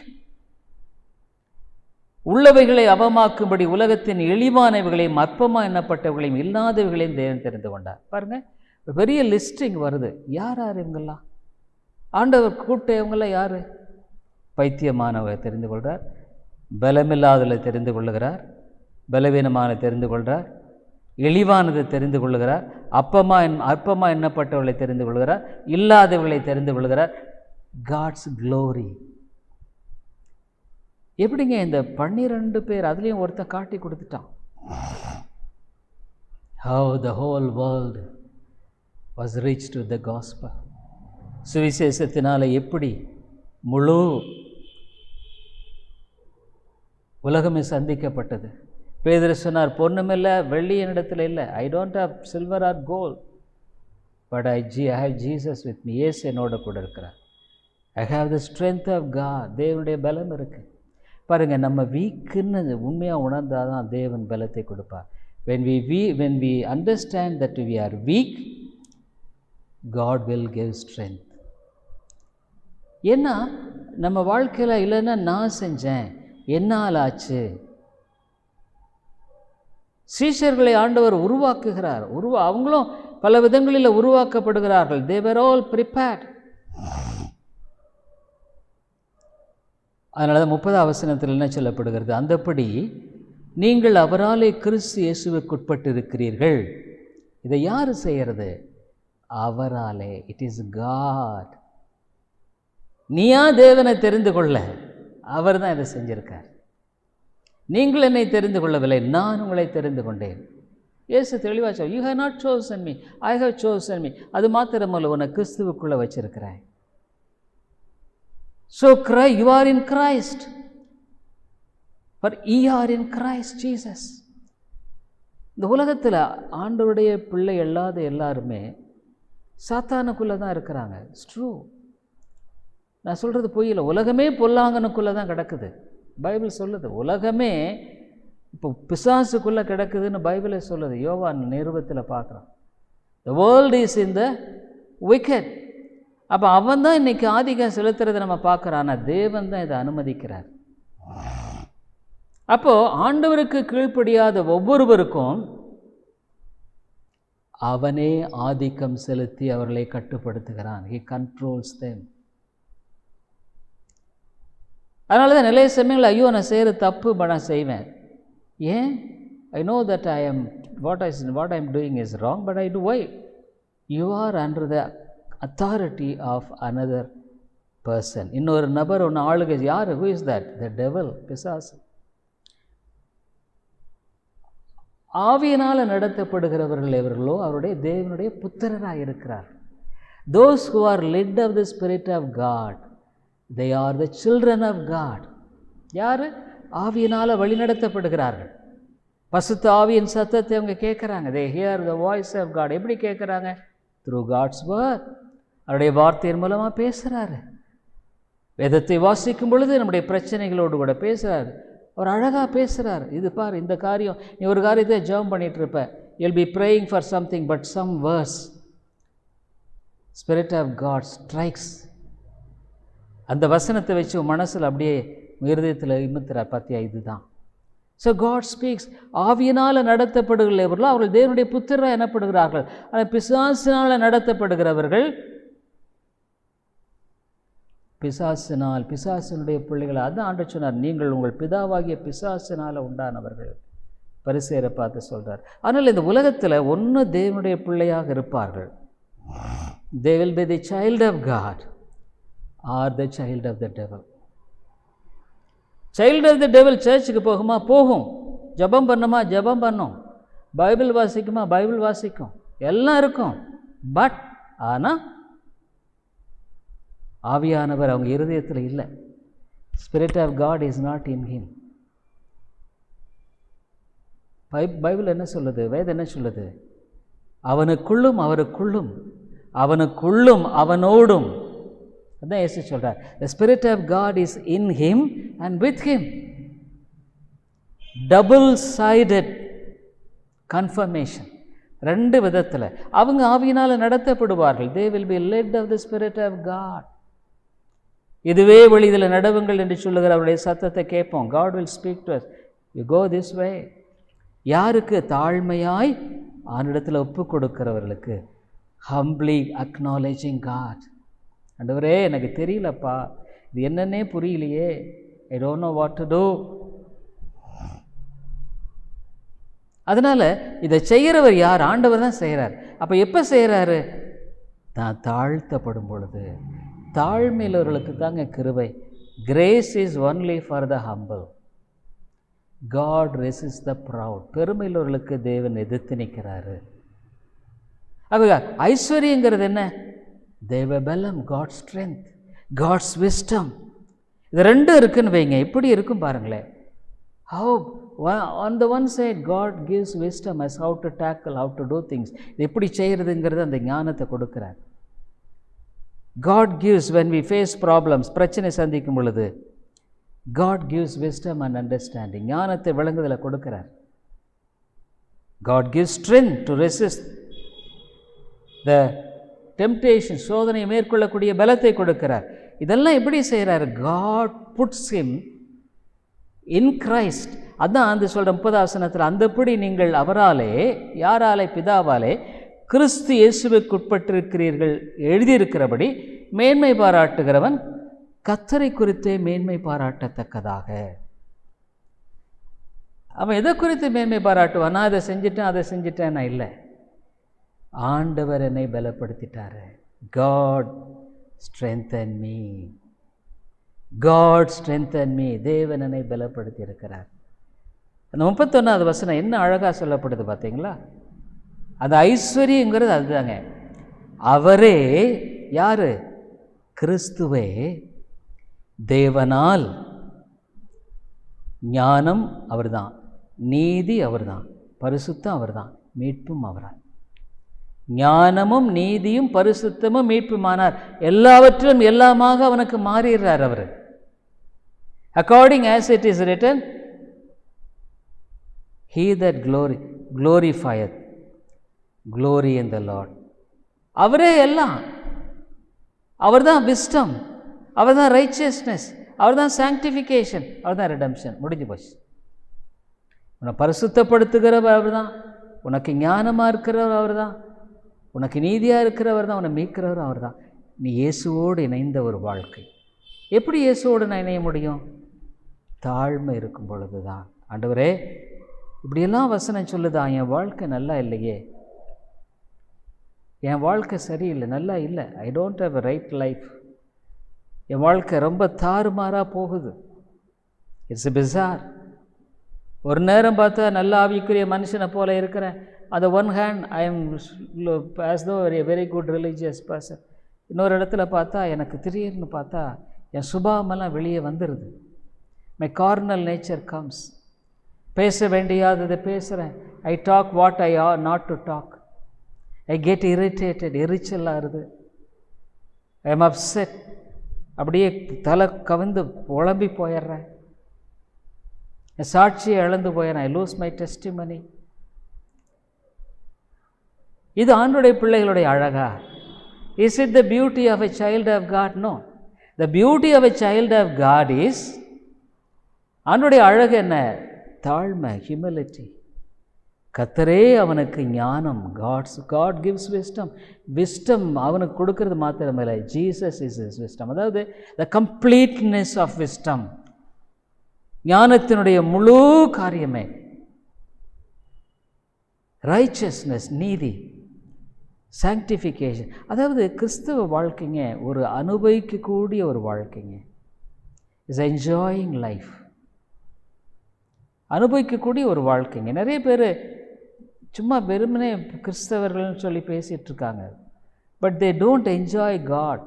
உள்ளவைகளை அவமாக்கும்படி உலகத்தின் இழிவானவைகளையும் அற்பமாக எண்ணப்பட்டவர்களையும் இல்லாதவர்களையும் தேவன் தெரிந்து கொண்டார். பாருங்கள், பெரிய லிஸ்டிங் வருது. யார் யார் இவங்கெல்லாம்? ஆண்டவர் கூப்பிட்டவங்களாம் யார்? பைத்தியமானவரை தெரிந்து கொள்கிறார், பலமில்லாதவர்களை தெரிந்து கொள்ளுகிறார், பலவீனமானதை தெரிந்து கொள்கிறார், இழிவானதை தெரிந்து கொள்ளுகிறார், அற்பமாக எண்ணப்பட்டவர்களை தெரிந்து கொள்கிறார், இல்லாதவர்களை தெரிந்து கொள்கிறார். God's glory. எப்படிங்க இந்த 12 பேர் அதுலேயும் ஒருத்தன் காட்டி கொடுத்துட்டான். How the whole world was reached with the gospel. சுவிசேஷத்தினால எப்படி முழு உலகமே சந்திக்கப்பட்டது. பேதுரு சொன்னார், பொண்ணுமில்லை வெள்ளி என்னிடத்தில் இல்லை, I don't have silver or gold, but I have Jesus with me. இயேசு என்னோட கூட இருக்கிறார். I have the strength of God. தேவனுடைய பலம் இருக்குது. பாருங்கள், நம்ம வீக்குன்னு உண்மையாக உணர்ந்தால் தான் தேவன் பலத்தை கொடுப்பார். when we understand that we are weak, God will give strength. ஏன்னா நம்ம வாழ்க்கையில் இல்லைன்னா நான் செஞ்சேன், என்னால் ஆச்சு. சீஷர்களை ஆண்டவர் உருவாக்குகிறார். அவங்களும் பல விதங்களில் உருவாக்கப்படுகிறார்கள். they were all prepared. அதனால தான் 30ஆம் வசனத்தில் என்ன சொல்லப்படுகிறது? அந்தப்படி நீங்கள் அவராலே கிறிஸ்து இயேசுவுக்குட்பட்டு இருக்கிறீர்கள். இதை யார் செய்கிறது? அவராலே. It is God. நீயா தேவனை தெரிந்து கொள்ள? அவர் தான் இதை செஞ்சிருக்கார். நீங்கள் என்னை தெரிந்து கொள்ளவில்லை, நான் உங்களை தெரிந்து கொண்டேன். இயேசு தெளிவாக சொல், you have not chosen me, I have chosen me. அது மாத்திரமல்ல, உன்னை கிறிஸ்துவுக்குள்ளே வச்சிருக்கிறேன். So you are in Christ, for ye are in Christ Jesus. இந்த உலகத்தில் ஆண்டவருடைய பிள்ளை அல்லாத எல்லாருமே சாத்தானுக்குள்ளே தான் இருக்கிறாங்க. It's true. நான் சொல்கிறது பொய்யில்லை. உலகமே பொல்லாங்கனுக்குள்ளே தான் கிடக்குது. பைபிள் சொல்லுது உலகமே இப்போ பிசாசுக்குள்ளே கிடக்குதுன்னு பைபிளே சொல்லுது. யோவான் நிருபத்தில் பார்க்குறோம், the world is in the wicked. அப்போ அவன் தான் இன்றைக்கி ஆதிக்கம் செலுத்துறதை நம்ம பார்க்குறோம். ஆனால் தேவன் தான் இதை அனுமதிக்கிறார். அப்போது ஆண்டவருக்கு கீழ்ப்படியாத ஒவ்வொருவருக்கும் அவனே ஆதிக்கம் செலுத்தி அவர்களை கட்டுப்படுத்துகிறான். he controls them. அதனால தான் நிறைய சமயங்கள் ஐயோ நான் செய்கிற தப்பு நான் செய்வேன். ஏன்? I know that I am what I am doing is wrong, but I do why? You are under the authority of another person. இன்னொரு நபர் ஒன்று ஆளுகை. யார்? who is that? the devil, பிசாசு. ஆவியினால் நடத்தப்படுகிறவர்கள் எவர்களோ அவருடைய தேவனுடைய புத்திரராக இருக்கிறார். those who are led of the spirit of God, they are the children of God. யார்? ஆவியினால் வழிநடத்தப்படுகிறார்கள். பசுத்த ஆவியின் சத்தத்தை அவங்க கேட்குறாங்க. they hear the voice of God. எப்படி கேட்குறாங்க? through God's word. அவருடைய வார்த்தையின் மூலமாக பேசுகிறாரு. வேதத்தை வாசிக்கும் பொழுது நம்முடைய பிரச்சனைகளோடு கூட பேசுகிறாரு. அவர் அழகாக பேசுகிறார். இது பார், இந்த காரியம், நீ ஒரு காரியத்தை ஜெபம் பண்ணிகிட்டு இருப்ப, you'll be praying for something, but some verse, Spirit of God strikes. அந்த வசனத்தை வச்சு மனசில் அப்படியே இருதயத்தில் இமுத்துறார். பார்த்தியா, இதுதான். So God speaks. ஆவியினால் நடத்தப்படுகிறவர்களோ அவர்கள் தேவனுடைய புத்திரராக எனப்படுகிறார்கள். ஆனால் பிசாசினால் நடத்தப்படுகிறவர்கள் பிசாசினுடைய பிள்ளைகள். அதுதான் ஆண்டவர் சொன்னார், நீங்கள் உங்கள் பிதாவாகிய பிசாசினால் உண்டானவர்கள். பரிசேயரை பார்த்து சொல்கிறார். ஆனால் இந்த உலகத்தில் ஒன்று தேவனுடைய பிள்ளையாக இருப்பார்கள். they will be the child of God or the child of the devil. Child of the devil சர்ச்சுக்கு போகுமா? போகும். ஜபம் பண்ணுமா? ஜபம் பண்ணும். பைபிள் வாசிக்குமா? பைபிள் வாசிக்கும். எல்லாம் இருக்கும். பட் ஆனால் ஆவியானவர் அவங்க இருதயத்தில் இல்லை. Spirit of God is not in him. Bible என்ன சொல்லுது? வேதம் என்ன சொல்லுது? அவனுக்குள்ளும் அவருக்குள்ளும் அவனுக்குள்ளும் அவனோடும். அதான் இயேசு சொல்கிறார், the spirit of God is in him and with him. double-sided confirmation. ரெண்டு விதத்தில் அவங்க ஆவியினால் நடத்தப்படுவார்கள். they will be led of the spirit of God. இதுவே வழியில் நடவுங்கள் என்று சொல்லுகிற அவருடைய சத்தத்தை கேட்போம். God will speak to us, you go this way. யாருக்கு? தாழ்மையாய் ஆனிடத்தில் ஒப்பு கொடுக்கிறவர்களுக்கு. humbly acknowledging God. ஆண்டவரே எனக்கு தெரியலப்பா, இது என்னன்னே புரியலையே, I don't know what to do. அதனால் இதை செய்கிறவர் யார்? ஆண்டவர் தான் செய்கிறார். அப்போ எப்போ செய்கிறாரு? நான் தாழ்த்தப்படும் பொழுது. தாழ்மையுள்ளவர்களுக்கு தாங்க கிருபை. Grace is only for the humble. God resist the proud. பெருமையுள்ளவர்களுக்கு தேவன் எதிர்த்து நிற்கிறாரு. அப்போ ஐஸ்வர்யங்கிறது என்ன? தேவ பலம், காட் ஸ்ட்ரென்த், காட்ஸ் விஸ்டம். இது ரெண்டும் இருக்குன்னு வைங்க, எப்படி இருக்கும் பாருங்களேன். How on the one side God gives wisdom as how to tackle, how to do things. இது எப்படி செய்கிறதுங்கிறது அந்த ஞானத்தை கொடுக்குறார். God gives when we face problems, பிரச்சனை சந்திக்கும் பொழுது God gives wisdom and understanding. ஞானத்தை விளங்குதலை கொடுக்கிறார். God gives strength to resist the temptation. சோதனையை மேற்கொள்ளக்கூடிய பலத்தை கொடுக்கிறார். இதெல்லாம் எப்படி செய்கிறார்? God puts him in Christ. அதான் அந்த சொல்கிற 30 வசனத்தில், அந்தப்படி நீங்கள் அவராலே, யாராலே? பிதாவாலே கிறிஸ்து இயேசுவுக்குட்பட்டிருக்கிறீர்கள் எழுதியிருக்கிறபடி மேன்மை பாராட்டுகிறவன் கர்த்தரை குறித்தே மேன்மை பாராட்டத்தக்கதாக. அவன் எதை குறித்து மேன்மை பாராட்டுவான்? நான் அதை செஞ்சிட்டேன், அதை செஞ்சிட்டேன் நான் இல்லை. ஆண்டவர் என்னை பலப்படுத்திட்டாரு. God strengthen me. God strengthen me. தேவன் என்னை பலப்படுத்தி இருக்கிறார். அந்த 31வது வசனம் என்ன அழகாக சொல்லப்படுது பார்த்தீங்களா? அந்த ஐஸ்வர்யங்கிறது அதுதாங்க. அவரே யாரு? கிறிஸ்துவே தேவனால். ஞானம் அவர்தான், நீதி அவர்தான், பரிசுத்தம் அவர்தான், மீட்பும் அவர்தான். ஞானமும் நீதியும் பரிசுத்தமும் மீட்புமானார். எல்லாவற்றிலும் எல்லாமாக அவனுக்கு மாறிடுறார் அவர். According as it is written, he that glorifieth glory in the Lord. அவரே எல்லாம். அவர் தான் விஸ்டம், அவர் தான் ரைச்சியஸ்னஸ், அவர் தான் சாங்டிஃபிகேஷன், அவர் தான் ரிடம்ஷன். முடிஞ்சு போச்சு. உன்னை பரிசுத்தப்படுத்துகிறவர் அவர் தான், உனக்கு ஞானமாக இருக்கிறவர் அவர் தான், உனக்கு நீதியாக இருக்கிறவர் தான், உன்னை மீட்கிறவர் அவர் தான். நீ இயேசுவோடு இணைந்த ஒரு வாழ்க்கை. எப்படி இயேசுவோடு நான் இணைய முடியும்? தாழ்மை இருக்கும் பொழுது தான். ஆண்டவரே இப்படியெல்லாம் வசனம் சொல்லுதான், என் வாழ்க்கை நல்லா இல்லையே, என் வாழ்க்கை சரியில்லை, நல்லா இல்லை, I don't have a right life, என் வாழ்க்கை ரொம்ப தாறுமாறாக போகுது, இட்ஸ் எ பிசார். ஒரு நேரம் பார்த்தா நல்ல ஆவிக்குரிய மனுஷனை போல இருக்கிறேன். அந்த one hand I am as தோ வெரி குட் ரிலீஜியஸ் பர்சன். இன்னொரு இடத்துல பார்த்தா எனக்கு திடீர்னு பார்த்தா என் சுபாவமெல்லாம் வெளியே வந்துடுது. My carnal nature comes. பேச வேண்டியாததை பேசுகிறேன். I talk what I are not to talk. I get irritated. எரிச்சலாக இருது. I am upset. அப்படியே தலை கவிழ்ந்து உழம்பி போயிடுறேன். என் சாட்சியை இழந்து போயிடுறேன். I lose my testimony. இது ஆண்டுடைய பிள்ளைகளுடைய அழகா? Is it the beauty of a child of God? No. The beauty of a child of God is, ஆண்டுடைய அழகு என்ன? தாழ்மை, ஹியூமிலிட்டி. கர்த்தரே அவனுக்கு ஞானம். God gives wisdom. விஸ்டம் அவனுக்கு கொடுக்கறது மாத்திரமில்லை, ஜீசஸ் இஸ் இஸ் விஸ்டம். அதாவது த கம்ப்ளீட்னஸ் ஆஃப் விஸ்டம், ஞானத்தினுடைய முழு காரியமே. ரைச்சஸ்னஸ், நீதி, சாங்டிஃபிகேஷன். அதாவது கிறிஸ்தவ வாழ்க்கைங்க ஒரு அனுபவிக்கக்கூடிய ஒரு வாழ்க்கைங்க. Is enjoying life. அனுபவிக்கக்கூடிய ஒரு வாழ்க்கைங்க. நிறைய பேர் சும்மா வெறுமனே கிறிஸ்தவர்கள்னு சொல்லி பேசிகிட்டு இருக்காங்க. But they don't enjoy God.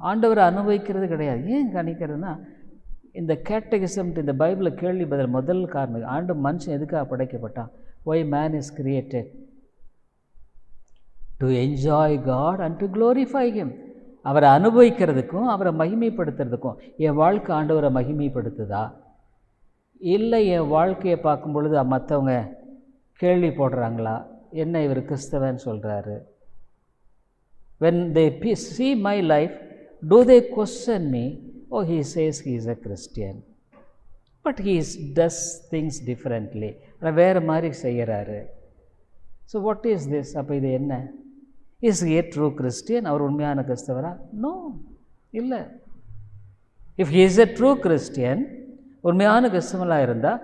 ஆண்டவரை அனுபவிக்கிறது கிடையாது. ஏன் கணிக்கிறதுனா, இந்த கேட்டகிசம், இந்த பைபிளில் கேள்வி பதில் முதல் காரணம், ஆண்டு மனுஷன் எதுக்காக படைக்கப்பட்டான்? Why man is created to enjoy God and to glorify him. அவரை அனுபவிக்கிறதுக்கும் அவரை மகிமைப்படுத்துறதுக்கும். என் வாழ்க்கை ஆண்டவரை மகிமைப்படுத்துதா? இல்லை என் வாழ்க்கையை பார்க்கும் பொழுது மற்றவங்க கேள்வி போடுறாங்களா, என்ன இவர் கிறிஸ்தவன் சொல்கிறாரு? when they see my life, do they question me? Oh, he says he is a Christian, but he does things differently. வேறு மாதிரி செய்கிறாரு. So what is this? அப்போ இது என்ன? Is a true Christian? அவர் உண்மையான கிறிஸ்தவரா? நோ, இல்லை. If he is a true Christian, உண்மையான கிறிஸ்தவனாக இருந்தால்,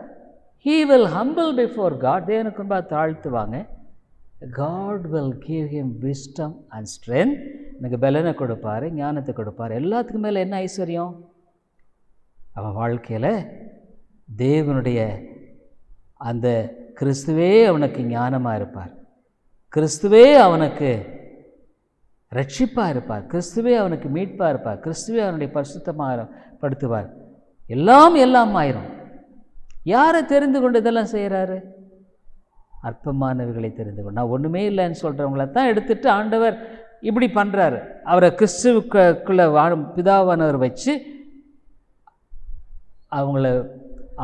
he will humble before God, தேவனுக்கு முன்பாக தாழ்த்துவாங்க. God will give him wisdom and strength, எனக்கு பலனை கொடுப்பார், ஞானத்தை கொடுப்பார். எல்லாத்துக்கும் மேலே என்ன ஐஸ்வர்யம்? அவன் வாழ்க்கையில் தேவனுடைய அந்த கிறிஸ்துவே அவனுக்கு ஞானமாக இருப்பார், கிறிஸ்துவே அவனுக்கு ரட்சிப்பாக இருப்பார், கிறிஸ்துவே அவனுக்கு மீட்பாக இருப்பார், கிறிஸ்துவே அவனுடைய பரிசுத்தமாக படுத்துவார். எல்லாம் ஆயிரும். யாரை தெரிந்து கொண்டு இதெல்லாம் செய்கிறாரு? அற்பமானவைகளை தெரிந்து கொண்டு. நான் ஒன்றுமே இல்லைன்னு சொல்கிறவங்கள தான் எடுத்துகிட்டு ஆண்டவர் இப்படி பண்ணுறாரு. அவரை கிறிஸ்துவுக்குள்ளே பிதாவானவர் வச்சு அவங்கள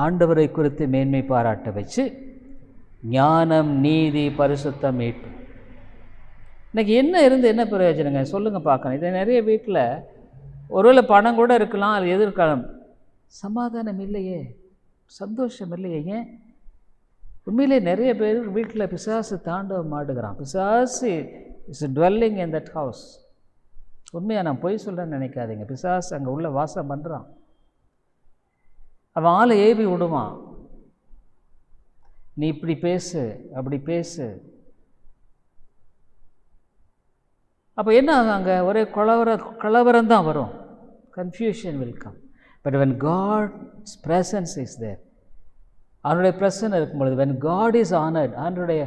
ஆண்டவரை குறித்து மேன்மை பாராட்ட வச்சு ஞானம், நீதி, பரிசுத்தம், மீட்பு. இன்றைக்கி என்ன இருந்து என்ன பிரயோஜனங்க சொல்லுங்கள் பார்க்கணும். இதை நிறைய வீட்டில் ஒருவேளை பணம் கூட இருக்கலாம், அது எதிர்காலம், சமாதானம் இல்லையே, சந்தோஷம் இல்லையே. ஏன்? உண்மையிலே நிறைய பேர் வீட்டில் பிசாசு தாண்டவம் ஆடுகிறான். பிசாசு is dwelling in that house. உண்மையாக நான் பொய் சொல்கிறேன்னு நினைக்காதீங்க. பிசாசு அங்கே உள்ள வாசம் பண்ணுறான். அவன் ஆளை ஏவி விடுவான். நீ இப்படி பேசு, அப்படி பேசு. அப்போ என்ன ஆகும்? அங்கே ஒரே கலவரம் தான் வரும். Confusion will come. But when God's presence is there, அவனுடைய பிரசன்னம் இருக்கும் பொழுது, when God is honored, அவனுடைய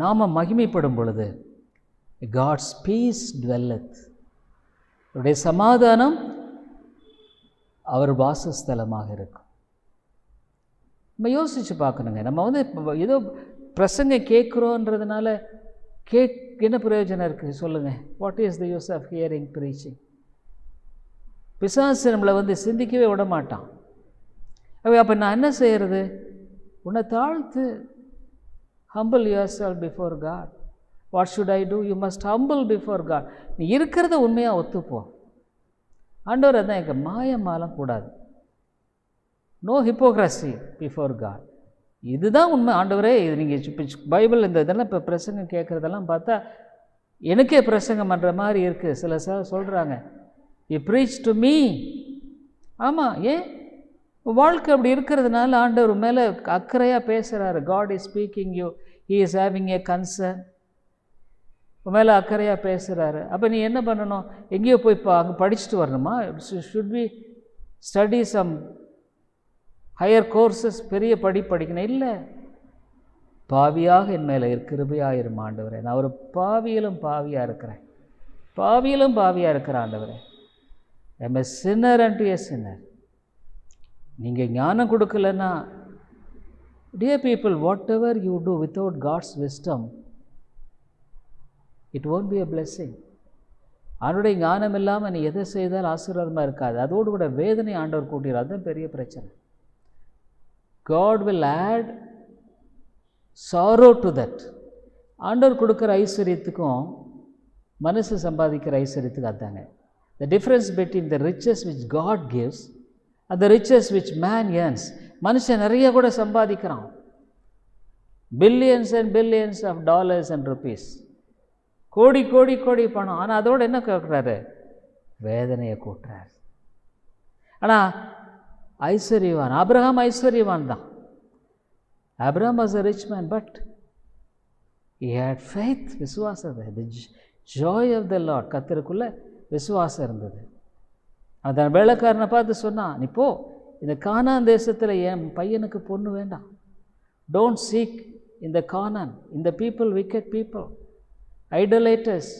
நாம மகிமைப்படும் பொழுது, God's peace dwelleth, அவருடைய சமாதானம் அவர் வாசஸ்தலமாக இருக்கும். நம்ம யோசித்து பார்க்கணுங்க. நம்ம ஏதோ பிரசங்க கேட்குறோன்றதுனால என்ன பிரயோஜனம் இருக்குது சொல்லுங்கள்? What is the use of hearing preaching? பிசாசு நம்மளை சிந்திக்கவே விட மாட்டான். அப்போ நான் என்ன செய்கிறது? உன்னை தாழ்த்து. Humble yourself before God. What should I do? You must humble before God. நீ இருக்கிறத உண்மையாக ஒத்துப்போ. ஆண்டவர் அதான் எங்கள் மாயமாலம் கூடாது. No hypocrisy before God. இதுதான் உண்மை. ஆண்டவரே, இது நீங்கள் பைபிள் இந்த இதெல்லாம் இப்போ பிரசங்கம் கேட்குறதெல்லாம் பார்த்தா எனக்கே பிரசங்கம் பண்ணுற மாதிரி இருக்குது. சில சொல்கிறாங்க, யூ ப்ரீச் டு மீ. ஆமாம், ஏன்? வாழ்க்கை அப்படி இருக்கிறதுனால ஆண்டவர் மேலே அக்கறையாக பேசுகிறாரு. God is speaking you, he is having a concern. மேலே அக்கறையாக பேசுகிறாரு. அப்போ நீ என்ன பண்ணணும்? எங்கேயோ போய் அங்கே படிச்சுட்டு வரணுமா? Should be study some higher courses, பெரிய படிக்கணும்? இல்லை. பாவியாக என் மேலே கிருபையாயிரும் ஆண்டவரே. நான் ஒரு பாவியிலும் பாவியாக இருக்கிறேன், பாவியிலும் பாவியாக இருக்கிறேன் ஆண்டவரே. I'm a sinner and to a sinner. நீங்கள் ஞானம் கொடுக்கலன்னா, dear people, whatever you do without God's wisdom, it won't be a blessing. அவனுடைய ஞானம் இல்லாமல் நீ எதை செய்தால் ஆசீர்வாதமாக இருக்காது. அதோடு கூட வேதனை ஆண்டவர் கூட்டிடுறார். அதுதான் பெரிய பிரச்சனை. God will add sorrow to that. ஆண்டவர் கொடுக்குற ஐஸ்வர்யத்துக்கும் மனசு சம்பாதிக்கிற ஐஸ்வர்யத்துக்கு அதாங்க. The difference between the riches which God gives and the riches which man earns. மனுஷன் நிறைய கூட சம்பாதிக்கிறான், billions and billions of dollars and rupees, கோடி கோடி கோடி பணம். ஆனால் அதோடு என்ன கேட்குறாரு? வேதனையை கூட்டுறாரு. ஆனால் ஐஸ்வர்யவான் ஆபிரகாம் ஐஸ்வர்யவான் தான். Abraham was a rich man, but he had faith, விசுவாசம். the joy of the Lord, கர்த்தருக்குள்ள விசுவாசம் இருந்தது. அந்த வேலைக்காரனை பார்த்து சொன்னான், நீ போ, இந்த கானான் தேசத்தில் என் பையனுக்கு பொண்ணு வேண்டாம். டோன்ட் சீக் இந்த கானான், இந்த பீப்புள் விக்கெட் பீப்புள், ஐடோலேட்டர்ஸ்,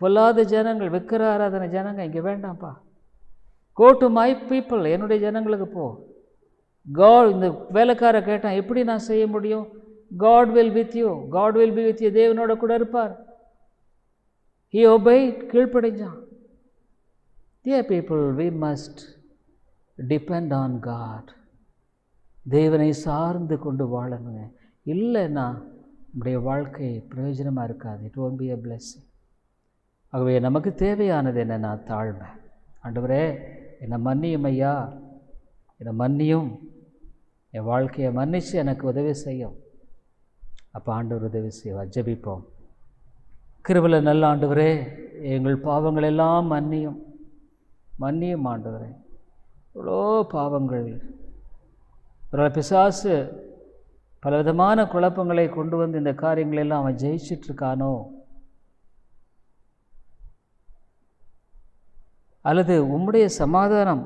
பொல்லாத ஜனங்கள், விக்கிர ஆராதனை ஜனங்கள் இங்கே வேண்டாம்ப்பா. கோ டு மை பீப்புள், என்னுடைய ஜனங்களுக்கு போ. காட், இந்த வேலைக்கார கேட்டான், எப்படி நான் செய்ய முடியும்? God will with you, God will be with you, தேவனோட கூட இருப்பார். ஹி ஒபைட், கீழ்ப்படைஞ்சான். Dear people, we must depend on God. தேவனை சார்ந்து கொண்டு வாழணுங்க. இல்லைன்னா நம்முடைய வாழ்க்கை பிரயோஜனமாக இருக்காது. It won't be a blessing. ஆகவே நமக்கு தேவையானது என்னென்னா தாழ்மை. ஆண்டவரே, என்னை மன்னியும் ஐயா, என்னை மன்னியும், என் வாழ்க்கையை மன்னித்து எனக்கு உதவி செய்யும். அப்போ ஆண்டவர் உதவி செய்வார். ஜெபிப்போம். கிருபையுள்ள நல்ல ஆண்டவரே, எங்கள் பாவங்கள் எல்லாம் மன்னியும் ஆண்டவரே. இவ்வளோ பாவங்கள், ஒரு பிசாசு பலவிதமான குழப்பங்களை கொண்டு வந்து இந்த காரியங்களெல்லாம் அவன் ஜெயிச்சிட்ருக்கானோ, அல்லது உம்முடைய சமாதானம்,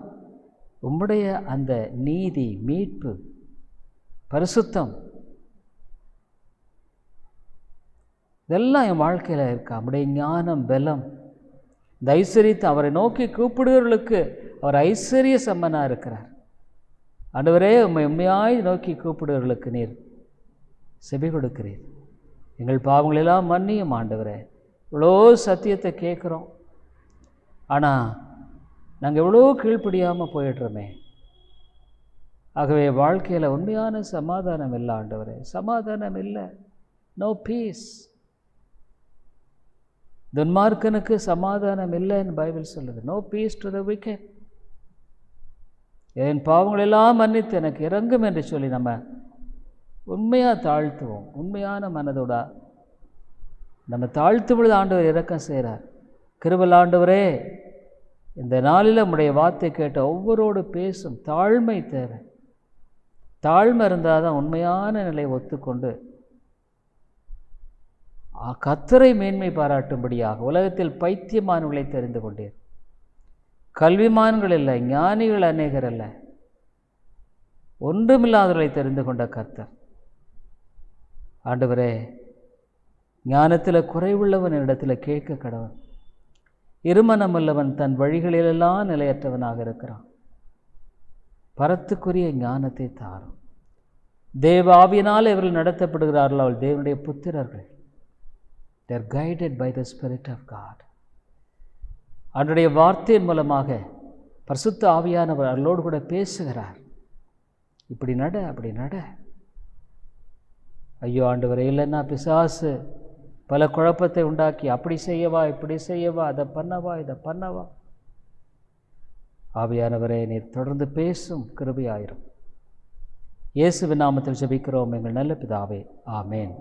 உம்முடைய அந்த நீதி, மீட்பு, பரிசுத்தம் இதெல்லாம் என் வாழ்க்கையில் இருக்கா? நம்முடைய ஞானம், பலம், இந்த ஐஸ்வர்யத்தை அவரை நோக்கி கூப்பிடுகிறவர்களுக்கு அவர் ஐஸ்வர்ய சம்மனாக இருக்கிறார். ஆண்டவரே, உண்மையாய் நோக்கி கூப்பிடுகிறவர்களுக்கு நீர் செவி கொடுக்கிறீர். எங்கள் பாவங்களெல்லாம் மன்னியும் ஆண்டவரே. இவ்வளோ சத்தியத்தை கேட்குறோம், ஆனால் நாங்கள் எவ்வளோ கீழ்ப்படியாமல் போயிடுறோமே. ஆகவே வாழ்க்கையில் உண்மையான சமாதானம் இல்லை ஆண்டவரே, சமாதானம் இல்லை. No peace. துன்மார்க்கனுக்கு சமாதானம் இல்லைன்னு பைபிள் சொல்லுது. No peace to the wicked. என் பாவங்களெல்லாம் மன்னித்து எனக்கு இறங்கும் என்று சொல்லி நம்ம உண்மையாக தாழ்த்துவோம். உண்மையான மனதோட நம்ம தாழ்த்தும் பொழுது ஆண்டவர் இரக்கம் செய்கிறார். கிருபையுள்ள ஆண்டவரே, இந்த நாளில் நம்முடைய வார்த்தை கேட்ட ஒவ்வொருவரோடு பேசும் தாழ்மை தேவை. தாழ்மை இருந்தால் தான் உண்மையான நிலையை ஒத்துக்கொண்டு கர்த்தரை மேன்மை பாராட்டும்படியாக உலகத்தில் பைத்தியமானவர்களை தெரிந்து கொண்டீர். கல்விமான்கள் இல்லை, ஞானிகள் அநேகர் அல்ல, ஒன்றுமில்லாதவர்களை தெரிந்து கொண்ட கர்த்தர். ஆண்டவரே, ஞானத்தில் குறைவுள்ளவன் இடத்துல கேட்க கடவன். இருமனமுள்ளவன் தன் வழிகளிலெல்லாம் நிலையற்றவனாக இருக்கிறான். பரத்துக்குரிய ஞானத்தை தாரும். தேவ ஆவியினால் இவர்கள் நடத்தப்படுகிறார்கள். அவள் தேவனுடைய புத்திரர்கள். They are guided by the Spirit of God. அவருடைய வார்த்தையின் மூலமாக பரிசுத்த ஆவியானவர் அவர்களோடு கூட பேசுகிறார். இப்படி நட, அப்படி நட. ஐயோ ஆண்டவரே, இல்லைன்னா பிசாசு பல குழப்பத்தை உண்டாக்கி அப்படி செய்யவா, இப்படி செய்யவா, அதை பண்ணவா, இதை பண்ணவா. ஆவியானவரே, நீர் தொடர்ந்து பேசும் கிருபையாயிரும். இயேசுவின் நாமத்தில் ஜெபிக்கிறோம் எங்கள் நல்ல பிதாவே. ஆமேன்.